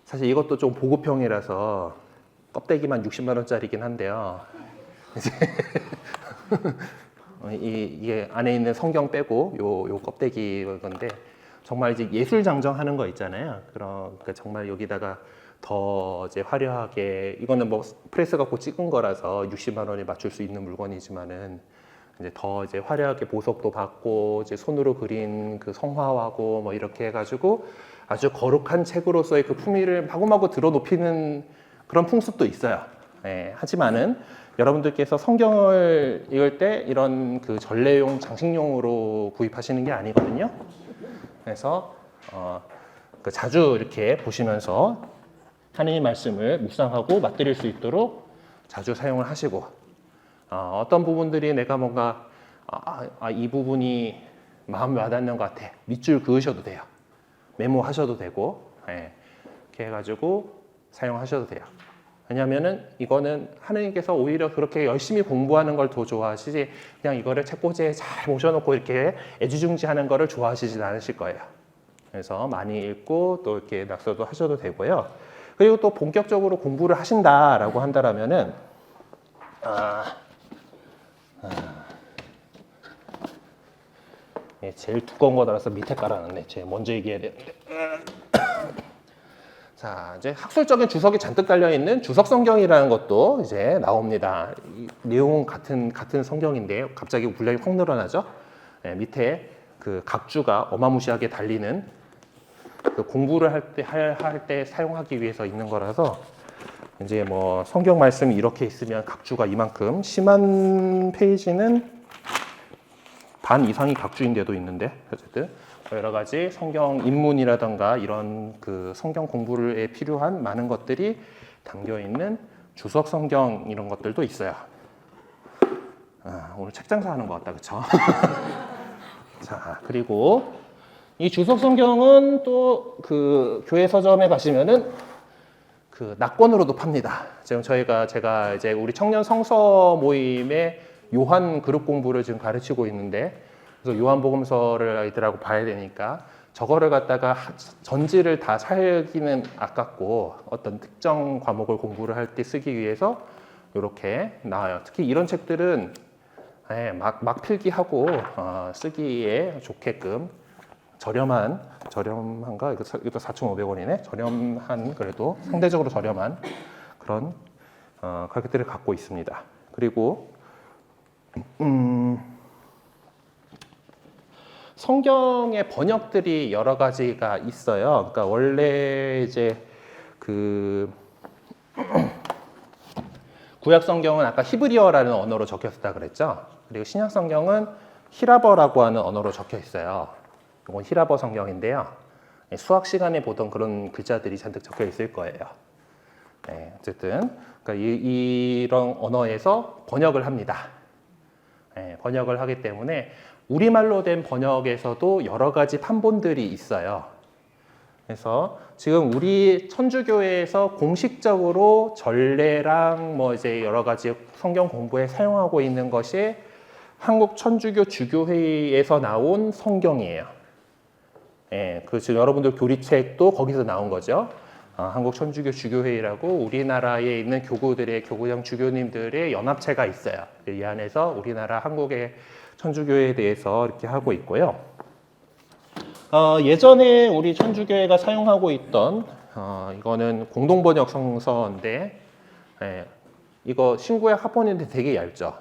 사실 이것도 좀 보급형이라서 껍데기만 60만 원짜리긴 한데요. 이제 이게 안에 있는 성경 빼고 요 껍데기 건데 정말 이제 예술 장정하는 거 있잖아요. 그러니까 정말 여기다가 더 이제 화려하게 이거는 뭐 프레스 갖고 찍은 거라서 60만 원에 맞출 수 있는 물건이지만은 이제 더 이제 화려하게 보석도 받고 이제 손으로 그린 그 성화하고 뭐 이렇게 해가지고 아주 거룩한 책으로서의 그 품위를 마구마구 들어높이는 그런 풍습도 있어요. 하지만은 여러분들께서 성경을 읽을 때 이런 그 전래용 장식용으로 구입하시는 게 아니거든요. 그래서 그 자주 이렇게 보시면서 하나님 말씀을 묵상하고 맛들일 수 있도록 자주 사용을 하시고 어떤 부분들이 내가 뭔가 이 부분이 마음에 와닿는 것 같아. 밑줄 그으셔도 돼요. 메모하셔도 되고 이렇게 해가지고 사용하셔도 돼요. 왜냐하면은 이거는 하느님께서 오히려 그렇게 열심히 공부하는 걸 더 좋아하시지 그냥 이거를 책꽂이에 잘 모셔놓고 이렇게 애지중지하는 거를 좋아하시진 않으실 거예요. 그래서 많이 읽고 또 이렇게 낙서도 하셔도 되고요. 그리고 또 본격적으로 공부를 하신다라고 한다라면은 제일 두꺼운 거라서 밑에 깔아놨네. 제가 먼저 얘기해야 되는데. 자, 이제 학술적인 주석이 잔뜩 달려 있는 주석 성경이라는 것도 이제 나옵니다. 내용은 같은 성경인데 갑자기 분량이 확 늘어나죠. 밑에 그 각주가 어마무시하게 달리는 그 공부를 할 때 사용하기 위해서 있는 거라서 이제 뭐 성경 말씀이 이렇게 있으면 각주가 이만큼 심한 페이지는 반 이상이 각주인데도 있는데 어쨌든 여러 가지 성경 입문이라던가 이런 그 성경 공부에 필요한 많은 것들이 담겨 있는 주석 성경 이런 것들도 있어요. 오늘 책 장사하는 것 같다, 그렇죠? 자, 그리고 이 주석 성경은 또 그 교회 서점에 가시면은 그 낙권으로도 팝니다. 지금 제가 이제 우리 청년 성서 모임의 요한 그룹 공부를 지금 가르치고 있는데 그래서 요한복음서를 아이들하고 봐야 되니까 저거를 갖다가 전지를 다 살기는 아깝고 어떤 특정 과목을 공부를 할 때 쓰기 위해서 이렇게 나와요. 특히 이런 책들은 막 필기하고 쓰기에 좋게끔 저렴한가? 이거 4,500원이네. 저렴한 그래도 상대적으로 저렴한 그런 가격들을 갖고 있습니다. 그리고 성경의 번역들이 여러 가지가 있어요. 그러니까 원래 이제 그 구약 성경은 아까 히브리어라는 언어로 적혀 있다 그랬죠. 그리고 신약 성경은 히라버라고 하는 언어로 적혀 있어요. 이건 히라버 성경인데요. 수학 시간에 보던 그런 글자들이 잔뜩 적혀 있을 거예요. 어쨌든 그러니까 이런 언어에서 번역을 합니다. 번역을 하기 때문에 우리말로 된 번역에서도 여러 가지 판본들이 있어요. 그래서 지금 우리 천주교회에서 공식적으로 전례랑 뭐 이제 여러 가지 성경 공부에 사용하고 있는 것이 한국 천주교 주교회의에서 나온 성경이에요. 그 지금 여러분들 교리책도 거기서 나온 거죠. 한국 천주교 주교회의라고 우리나라에 있는 교구들의 교구장 주교님들의 연합체가 있어요. 이 안에서 우리나라 한국의 천주교에 대해서 이렇게 하고 있고요. 예전에 우리 천주교회가 사용하고 있던 이거는 공동번역 성서인데 이거 신구약 합본인데 되게 얇죠.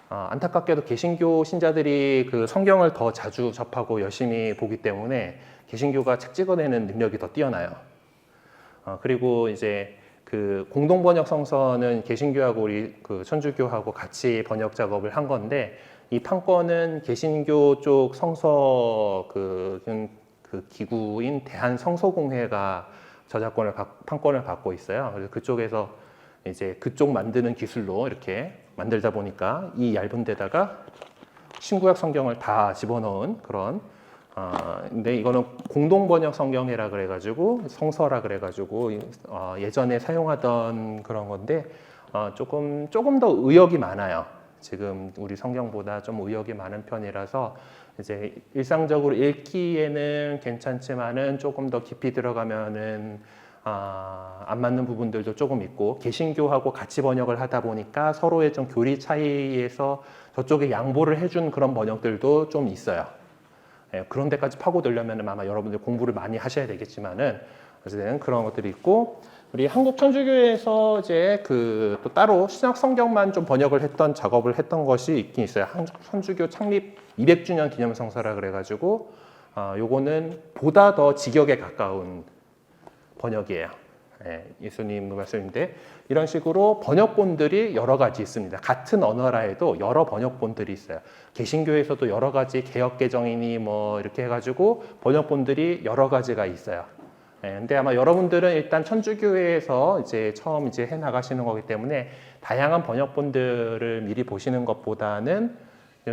안타깝게도 개신교 신자들이 그 성경을 더 자주 접하고 열심히 보기 때문에 개신교가 책 찍어내는 능력이 더 뛰어나요. 그리고 이제 그 공동번역 성서는 개신교하고 우리 그 천주교하고 같이 번역 작업을 한 건데 이 판권은 개신교 쪽 성서 그 기구인 대한성서공회가 판권을 갖고 있어요. 그래서 그쪽에서 이제 그쪽 만드는 기술로 이렇게 만들다 보니까 이 얇은 데다가 신구약 성경을 다 집어넣은 그런 근데 이거는 공동번역 성경이라 그래가지고 성서라 그래가지고 예전에 사용하던 그런 건데 조금 더 의역이 많아요. 지금 우리 성경보다 좀 의역이 많은 편이라서 이제 일상적으로 읽기에는 괜찮지만은 조금 더 깊이 들어가면은 안 맞는 부분들도 조금 있고, 개신교하고 같이 번역을 하다 보니까 서로의 좀 교리 차이에서 저쪽에 양보를 해준 그런 번역들도 좀 있어요. 예, 그런 데까지 파고들려면 아마 여러분들 공부를 많이 하셔야 되겠지만은 어쨌든 그런 것들이 있고, 우리 한국 천주교에서 이제 또 따로 신약 성경만 좀 번역을 했던 작업을 했던 것이 있긴 있어요. 한국 천주교 창립 200주년 기념성서라 그래가지고 요거는 보다 더 직역에 가까운 번역이에요. 예, 예수님 말씀인데 이런 식으로 번역본들이 여러 가지 있습니다. 같은 언어라 해도 여러 번역본들이 있어요. 개신교에서도 여러 가지 개역개정이니 뭐 이렇게 해가지고 번역본들이 여러 가지가 있어요. 예, 근데 아마 여러분들은 일단 천주교에서 이제 처음 이제 해 나가시는 거기 때문에 다양한 번역본들을 미리 보시는 것보다는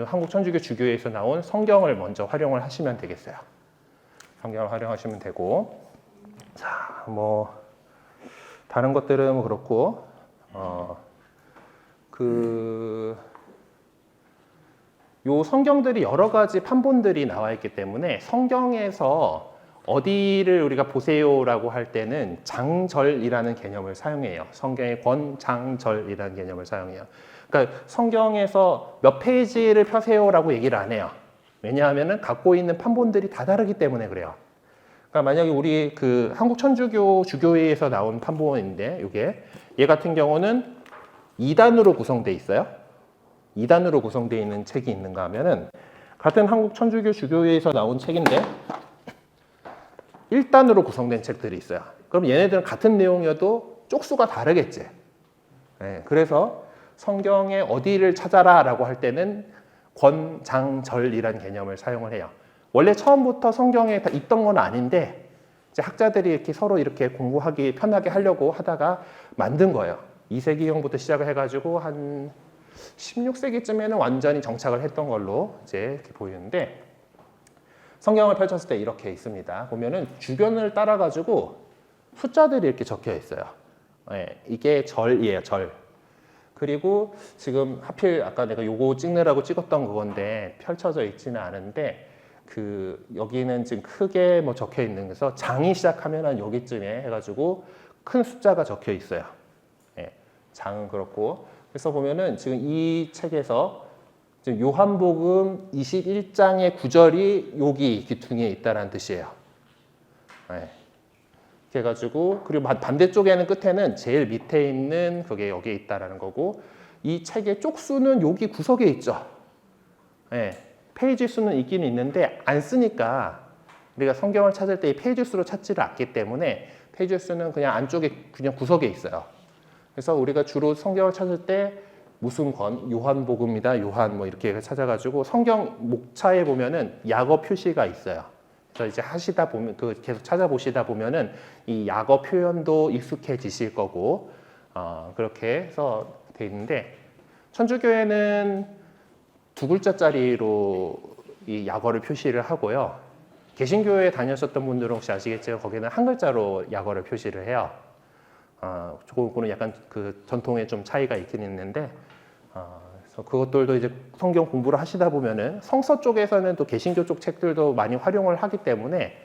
한국 천주교 주교에서 나온 성경을 먼저 활용을 하시면 되겠어요. 성경을 활용하시면 되고, 자, 뭐 다른 것들은 뭐 그렇고, 요 성경들이 여러 가지 판본들이 나와 있기 때문에 성경에서 어디를 우리가 보세요라고 할 때는 장절이라는 개념을 사용해요. 성경의 권장절이라는 개념을 사용해요. 그러니까 성경에서 몇 페이지를 펴세요라고 얘기를 안 해요. 왜냐하면은 갖고 있는 판본들이 다 다르기 때문에 그래요. 그러니까 만약에 우리 한국 천주교 주교회에서 나온 판본인데 얘 같은 경우는 2단으로 구성되어 있어요. 2단으로 구성되어 있는 책이 있는가 하면은 같은 한국 천주교 주교회에서 나온 책인데 1단으로 구성된 책들이 있어요. 그럼 얘네들은 같은 내용이어도 쪽수가 다르겠지. 네, 그래서 성경의 어디를 찾아라 라고 할 때는 권장절이라는 개념을 사용을 해요. 원래 처음부터 성경에 다 있던 건 아닌데 이제 학자들이 이렇게 서로 이렇게 공부하기 편하게 하려고 하다가 만든 거예요. 2세기경부터 시작을 해가지고 한 16세기쯤에는 완전히 정착을 했던 걸로 이제 이렇게 보이는데, 성경을 펼쳤을 때 이렇게 있습니다. 보면은 주변을 따라가지고 숫자들이 이렇게 적혀 있어요. 네, 이게 절이에요, 절. 그리고 지금 하필 아까 내가 요거 찍느라고 찍었던 그건데 펼쳐져 있지는 않은데 여기는 지금 크게 뭐 적혀 있는 데서 장이 시작하면 여기쯤에 해가지고 큰 숫자가 적혀 있어요. 네, 장은 그렇고. 그래서 보면은 지금 이 책에서 지금 요한복음 21장의 9절이 여기 귀퉁이에 있다는 뜻이에요. 네. 그래가지고 그리고 반대쪽에는 끝에는 제일 밑에 있는 그게 여기에 있다라는 거고, 이 책의 쪽수는 여기 구석에 있죠. 네. 페이지 수는 있기는 있는데 안 쓰니까 우리가 성경을 찾을 때 이 페이지 수로 찾지를 않기 때문에 페이지 수는 그냥 안쪽에 그냥 구석에 있어요. 그래서 우리가 주로 성경을 찾을 때 무슨 요한복음이다, 요한 뭐 이렇게 찾아가지고 성경 목차에 보면은 약어 표시가 있어요. 그래서 이제 하시다 보면 계속 찾아보시다 보면은 이 약어 표현도 익숙해지실 거고, 그렇게 해서 돼 있는데, 천주교에는 2글자짜리로 이 약어를 표시를 하고요. 개신교에 다녔었던 분들은 혹시 아시겠지만 거기는 한 글자로 약어를 표시를 해요. 조금은 약간 전통에 좀 차이가 있긴 있는데, 그래서 그것들도 이제 성경 공부를 하시다 보면은 성서 쪽에서는 또 개신교 쪽 책들도 많이 활용을 하기 때문에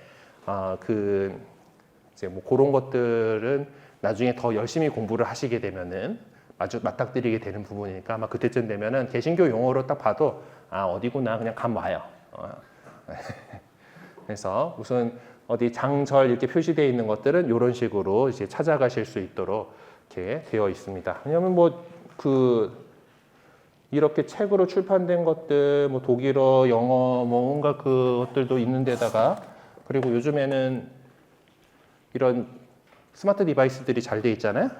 이제 뭐 그런 것들은 나중에 더 열심히 공부를 하시게 되면은 맞닥뜨리게 되는 부분이니까 아마 그때쯤 되면은 개신교 용어로 딱 봐도 어디구나 그냥 감 와요. 그래서 무슨 어디 장절 이렇게 표시되어 있는 것들은 이런 식으로 이제 찾아가실 수 있도록 이렇게 되어 있습니다. 왜냐하면 뭐 이렇게 책으로 출판된 것들, 뭐 독일어, 영어, 뭐 온갖 그것들도 있는 데다가, 그리고 요즘에는 이런 스마트 디바이스들이 잘 돼 있잖아요.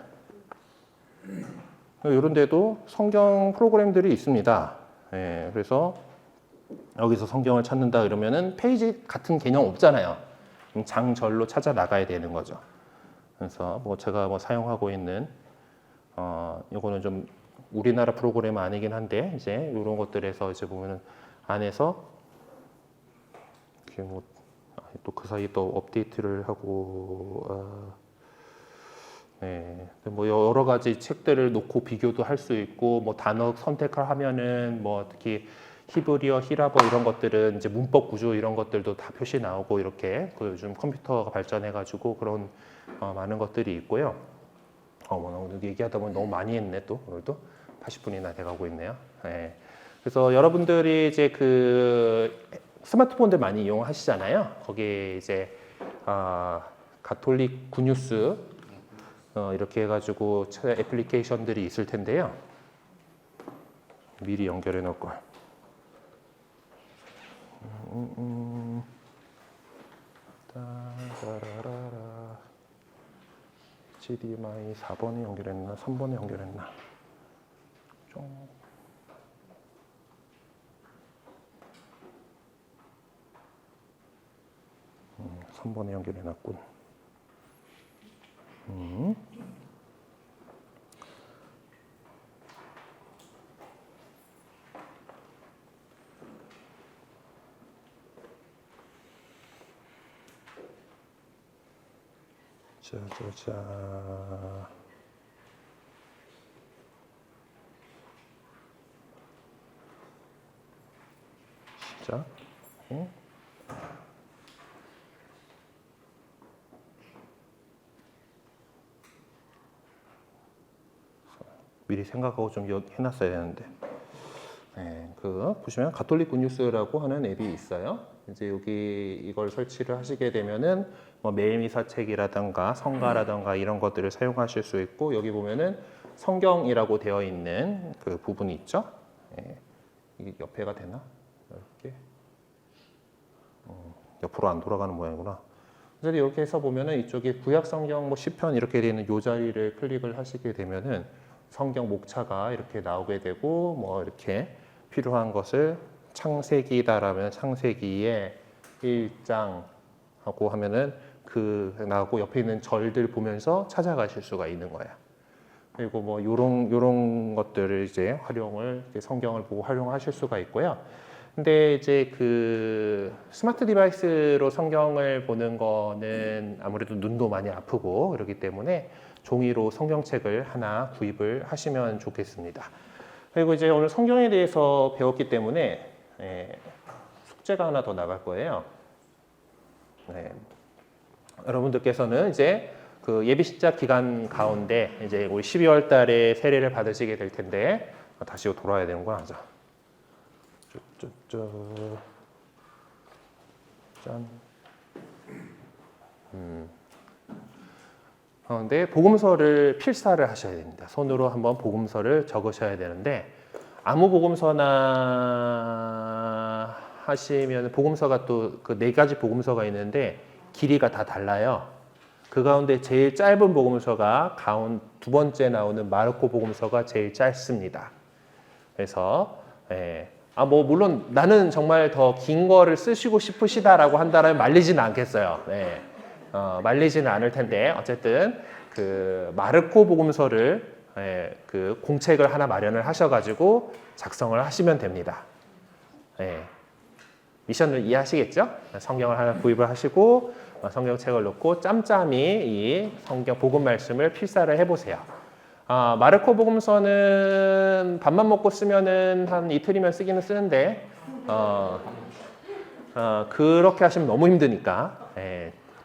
이런 데도 성경 프로그램들이 있습니다. 예, 그래서 여기서 성경을 찾는다 그러면은 페이지 같은 개념 없잖아요. 장절로 찾아 나가야 되는 거죠. 그래서 뭐 제가 뭐 사용하고 있는 이거는 좀 우리나라 프로그램은 아니긴 한데 이제 이런 것들에서 이제 보면은 안에서 이렇게 뭐 또 그 사이 또 업데이트를 하고 예, 뭐 여러 가지 책들을 놓고 비교도 할 수 있고, 뭐 단어 선택을 하면은 뭐 특히 히브리어, 히라버 이런 것들은 이제 문법 구조 이런 것들도 다 표시 나오고 이렇게 그 요즘 컴퓨터가 발전해가지고 그런 많은 것들이 있고요. 뭐 얘기하다 보니 너무 많이 했네 또 오늘도 80분이나 돼가고 있네요. 예. 그래서 여러분들이 이제 그 스마트폰들 많이 이용하시잖아요. 거기에 이제 가톨릭 굿뉴스 이렇게 해가지고 애플리케이션들이 있을 텐데요. 미리 연결해 놓을 걸. 따라라라. HDMI 4번에 연결했나 3번에 연결했나. 3번에 연결해놨군. 자자자. 시작. 미리 생각하고 좀 해놨어야 되는데. 네, 보시면 가톨릭 굿뉴스라고 하는 앱이 있어요. 이제 여기 이걸 설치를 하시게 되면은 뭐 매일미사 책이라든가 성가라든가 이런 것들을 사용하실 수 있고, 여기 보면은 성경이라고 되어 있는 그 부분이 있죠. 네, 이게 옆에가 되나? 이렇게 옆으로 안 돌아가는 모양이구나. 그래서 이렇게 해서 보면은 이쪽에 구약 성경 뭐 시편 이렇게 되는 요 자리를 클릭을 하시게 되면은 성경 목차가 이렇게 나오게 되고, 뭐 이렇게 필요한 것을 창세기다라면 창세기의 1장 하고 하면은 그 나오고 옆에 있는 절들 보면서 찾아가실 수가 있는 거예요. 그리고 뭐 요런 것들을 이제 성경을 보고 활용하실 수가 있고요. 근데 이제 그 스마트 디바이스로 성경을 보는 거는 아무래도 눈도 많이 아프고 그렇기 때문에 종이로 성경책을 하나 구입을 하시면 좋겠습니다. 그리고 이제 오늘 성경에 대해서 배웠기 때문에 숙제가 하나 더 나갈 거예요. 네. 여러분들께서는 이제 그 예비 시작 기간 가운데 이제 우리 12월 달에 세례를 받으시게 될 텐데, 다시 돌아야 되는 거야. 자. 짠. 근데 복음서를 필사를 하셔야 됩니다. 손으로 한번 복음서를 적으셔야 되는데, 아무 복음서나 하시면 복음서가 또 그 4가지 복음서가 있는데 길이가 다 달라요. 그 가운데 제일 짧은 복음서가 두 번째 나오는 마르코 복음서가 제일 짧습니다. 그래서 뭐 물론 나는 정말 더 긴 거를 쓰시고 싶으시다라고 한다면 말리지는 않겠어요. 네. 말리지는 않을 텐데 어쨌든 그 마르코 복음서를 그 공책을 하나 마련을 하셔가지고 작성을 하시면 됩니다. 미션을 이해하시겠죠? 성경을 하나 구입을 하시고 성경책을 놓고 짬짬이 이 성경 복음 말씀을 필사를 해보세요. 마르코 복음서는 밥만 먹고 쓰면은 한 이틀이면 쓰기는 쓰는데 그렇게 하시면 너무 힘드니까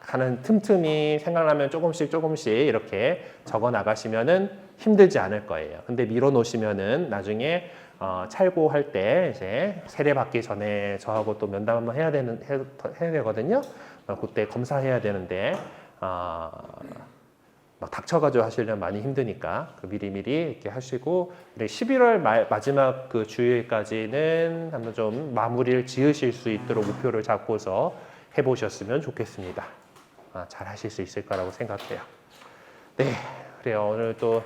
가는 틈틈이 생각나면 조금씩 이렇게 적어 나가시면은 힘들지 않을 거예요. 근데 미뤄 놓으시면은 나중에 찰고할 때 이제 세례 받기 전에 저하고 또 면담 한번 해야 되거든요. 그때 검사해야 되는데 막 닥쳐가지고 하시려면 많이 힘드니까 미리미리 이렇게 하시고, 11월 마지막 그 주일까지는 한번 좀 마무리를 지으실 수 있도록 목표를 잡고서 해보셨으면 좋겠습니다. 잘 하실 수 있을 거라고 생각해요. 네, 그래요. 오늘 또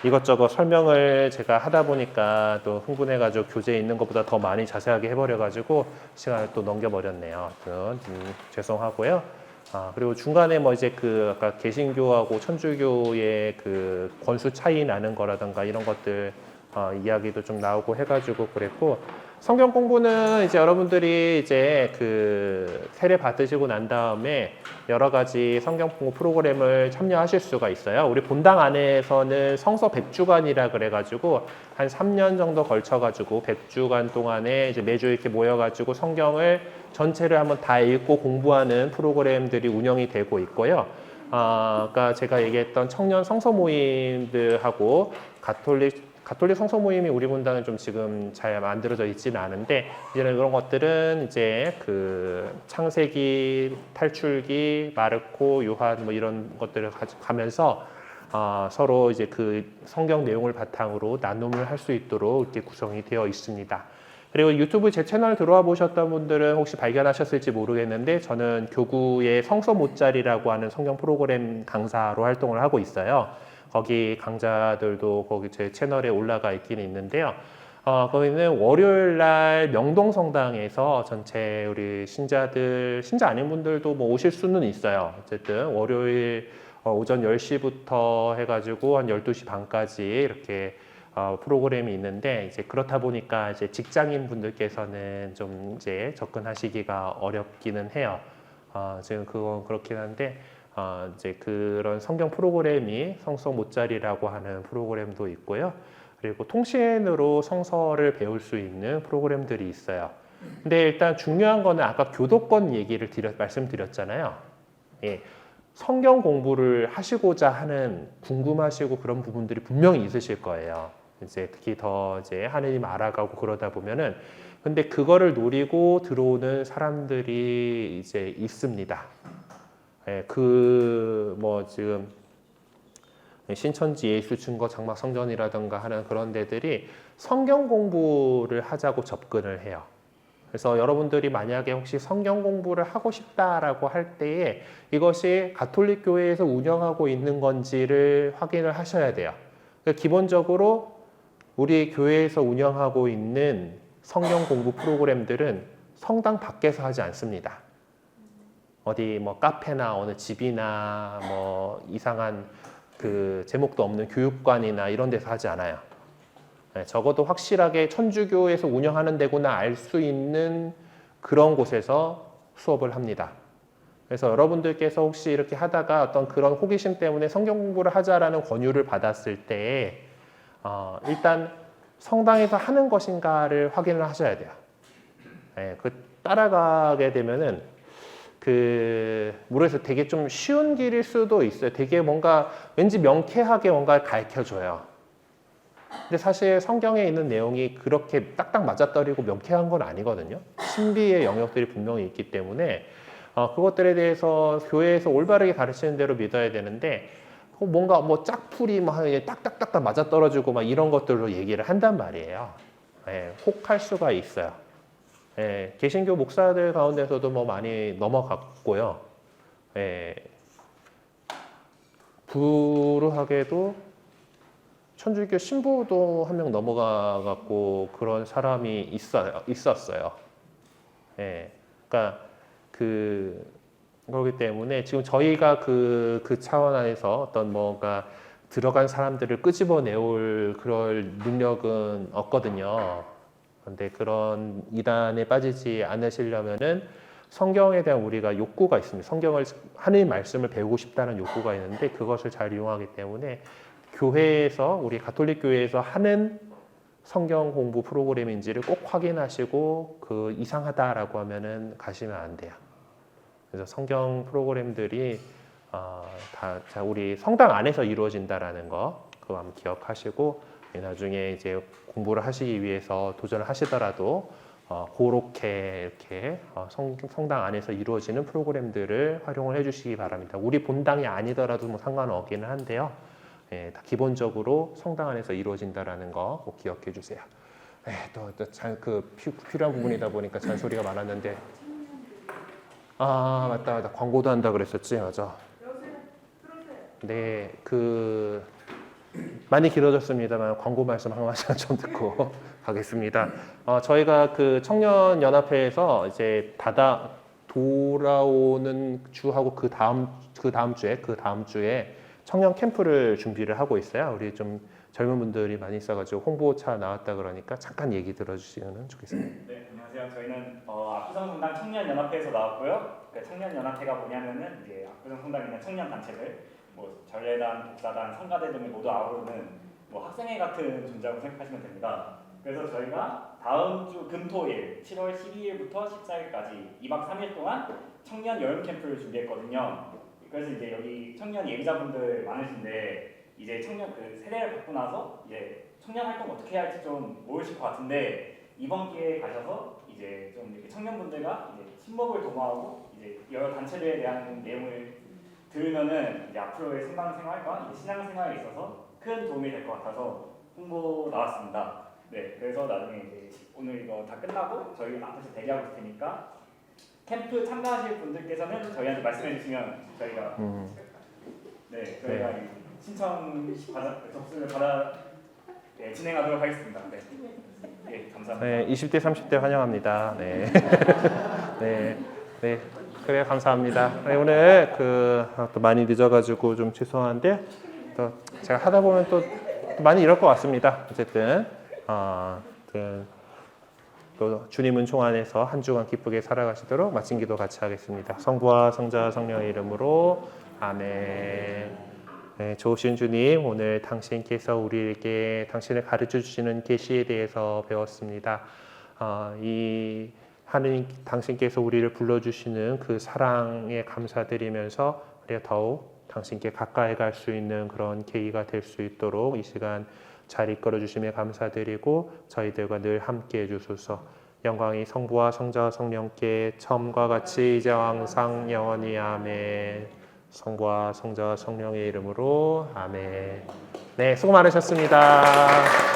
이것저것 설명을 제가 하다 보니까 또 흥분해가지고 교재에 있는 것보다 더 많이 자세하게 해버려가지고 시간을 또 넘겨버렸네요. 죄송하고요. 그리고 중간에 뭐 이제 그 아까 개신교하고 천주교의 그 권수 차이 나는 거라든가 이런 것들 이야기도 좀 나오고 해가지고 그랬고, 성경 공부는 이제 여러분들이 이제 그 세례 받으시고 난 다음에 여러 가지 성경 공부 프로그램을 참여하실 수가 있어요. 우리 본당 안에서는 성서 100주간이라 그래가지고 한 3년 정도 걸쳐가지고 100주간 동안에 이제 매주 이렇게 모여가지고 성경을 전체를 한번 다 읽고 공부하는 프로그램들이 운영이 되고 있고요. 아까 제가 얘기했던 청년 성서 모임들하고 가톨릭 성서 모임이 우리 본당은 좀 지금 잘 만들어져 있지는 않은데 이제는 그런 것들은 이제 그 창세기, 탈출기, 마르코, 요한 뭐 이런 것들을 가면서 서로 이제 그 성경 내용을 바탕으로 나눔을 할 수 있도록 이렇게 구성이 되어 있습니다. 그리고 유튜브 제 채널 들어와 보셨던 분들은 혹시 발견하셨을지 모르겠는데 저는 교구의 성서 못자리라고 하는 성경 프로그램 강사로 활동을 하고 있어요. 거기 강좌들도 거기 제 채널에 올라가 있기는 있는데요. 거기는 월요일 날 명동성당에서 전체 우리 신자들, 신자 아닌 분들도 뭐 오실 수는 있어요. 어쨌든 월요일 오전 10시부터 해가지고 한 12시 반까지 이렇게 프로그램이 있는데 이제 그렇다 보니까 이제 직장인 분들께서는 좀 이제 접근하시기가 어렵기는 해요. 지금 그건 그렇긴 한데 이제 그런 성경 프로그램이 성서 못자리라고 하는 프로그램도 있고요. 그리고 통신으로 성서를 배울 수 있는 프로그램들이 있어요. 근데 일단 중요한 거는 아까 교도권 얘기를 말씀드렸잖아요. 예, 성경 공부를 하시고자 하는 궁금하시고 그런 부분들이 분명히 있으실 거예요. 이제 특히 더 이제 하느님 알아가고 그러다 보면은 근데 그거를 노리고 들어오는 사람들이 이제 있습니다. 예, 뭐 지금 신천지 예수 증거 장막 성전이라든가 하는 그런 데들이 성경 공부를 하자고 접근을 해요. 그래서 여러분들이 만약에 혹시 성경 공부를 하고 싶다라고 할 때에 이것이 가톨릭 교회에서 운영하고 있는 건지를 확인을 하셔야 돼요. 그러니까 기본적으로 우리 교회에서 운영하고 있는 성경 공부 프로그램들은 성당 밖에서 하지 않습니다. 어디 뭐 카페나 어느 집이나 뭐 이상한 그 제목도 없는 교육관이나 이런 데서 하지 않아요. 네, 적어도 확실하게 천주교에서 운영하는 데구나 알 수 있는 그런 곳에서 수업을 합니다. 그래서 여러분들께서 혹시 이렇게 하다가 어떤 그런 호기심 때문에 성경 공부를 하자라는 권유를 받았을 때 일단 성당에서 하는 것인가를 확인을 하셔야 돼요. 네, 그 따라가게 되면은 모르겠어요. 되게 좀 쉬운 길일 수도 있어요. 되게 뭔가 왠지 명쾌하게 뭔가를 가르쳐줘요. 근데 사실 성경에 있는 내용이 그렇게 딱딱 맞아떨리고 명쾌한 건 아니거든요. 신비의 영역들이 분명히 있기 때문에 그것들에 대해서 교회에서 올바르게 가르치는 대로 믿어야 되는데 뭔가 뭐 짝풀이 막 딱딱딱딱 맞아떨어지고 막 이런 것들로 얘기를 한단 말이에요. 네, 혹할 수가 있어요. 예, 개신교 목사들 가운데서도 뭐 많이 넘어갔고요. 예, 불우하게도 천주교 신부도 한 명 넘어가갖고 그런 사람이 있었어요. 예, 그러니까 그렇기 때문에 지금 저희가 그 차원 안에서 어떤 뭔가 들어간 사람들을 끄집어내올 그럴 능력은 없거든요. 그런데 그런 이단에 빠지지 않으시려면은 성경에 대한 우리가 욕구가 있습니다. 하나님 말씀을 배우고 싶다는 욕구가 있는데 그것을 잘 이용하기 때문에 교회에서 우리 가톨릭 교회에서 하는 성경 공부 프로그램인지를 꼭 확인하시고 그 이상하다라고 하면은 가시면 안 돼요. 그래서 성경 프로그램들이 다 우리 성당 안에서 이루어진다라는 거 그거 한번 기억하시고 나중에 이제 공부를 하시기 위해서 도전을 하시더라도 그렇게 이렇게 성당 안에서 이루어지는 프로그램들을 활용을 해주시기 바랍니다. 우리 본당이 아니더라도 뭐 상관은 없기는 한데요. 예, 다 기본적으로 성당 안에서 이루어진다라는 거 꼭 기억해 주세요. 필요한 부분이다 보니까 잔소리가 많았는데 맞다 광고도 한다 그랬었지 맞아. 네 많이 길어졌습니다만 광고 말씀 한 말씀 좀 듣고 가겠습니다. 저희가 그 청년연합회에서 이제 돌아오는 주하고 그 다음 주에 청년 캠프를 준비를 하고 있어요. 우리 좀 젊은 분들이 많이 있어가지고 홍보차 나왔다 그러니까 잠깐 얘기 들어주시면 좋겠습니다. 네, 안녕하세요. 저희는 압구정 성당 청년연합회에서 나왔고요. 그 청년연합회가 뭐냐면은 이제 압구정 성당에 있는 청년 단체들, 뭐 전례단, 복사단, 성가대 등을 모두 아우르는 뭐 학생회 같은 존재라고 생각하시면 됩니다. 그래서 저희가 다음 주 금토일 7월 12일부터 14일까지 2박 3일 동안 청년 여름 캠프를 준비했거든요. 그래서 이제 여기 청년 예비자분들 많으신데 이제 청년 그 세대를 받고 나서 이제 청년 활동 어떻게 해야 할지 좀 모르실 것 같은데 이번 기회에 가셔서 이제 좀 이렇게 청년분들과 이제 친목을 도모하고 이제 여러 단체들에 대한 내용을 들으면은 이제 앞으로의 성당 생활과 이제 신앙 생활에 있어서 큰 도움이 될 것 같아서 홍보 나왔습니다. 네, 그래서 나중에 이제 오늘 이거 다 끝나고 저희 앞에서 대기하고 있을 테니까 캠프 참가하실 분들께서는 저희한테 말씀해 주시면 저희가 저희가 신청 접수를 받아 진행하도록 하겠습니다. 네, 감사합니다. 네, 20대 30대 환영합니다. 네. 네. 그래 감사합니다. 네, 오늘 또 많이 늦어가지고 좀 죄송한데 또 제가 하다 보면 또 많이 이럴 것 같습니다. 어쨌든 또 주님은 총 안에서 한 주간 기쁘게 살아가시도록 마친 기도 같이 하겠습니다. 성부와 성자와 성령의 이름으로 아멘. 네, 좋으신 주님, 오늘 당신께서 우리에게 당신을 가르쳐 주시는 계시에 대해서 배웠습니다. 이 하느님 당신께서 우리를 불러주시는 그 사랑에 감사드리면서 우리가 더욱 당신께 가까이 갈 수 있는 그런 계기가 될 수 있도록 이 시간 잘 이끌어 주심에 감사드리고 저희들과 늘 함께 해주소서. 영광이 성부와 성자와 성령께 처음과 같이 이제와 항상 영원히 아멘. 성부와 성자와 성령의 이름으로 아멘. 네, 수고 많으셨습니다.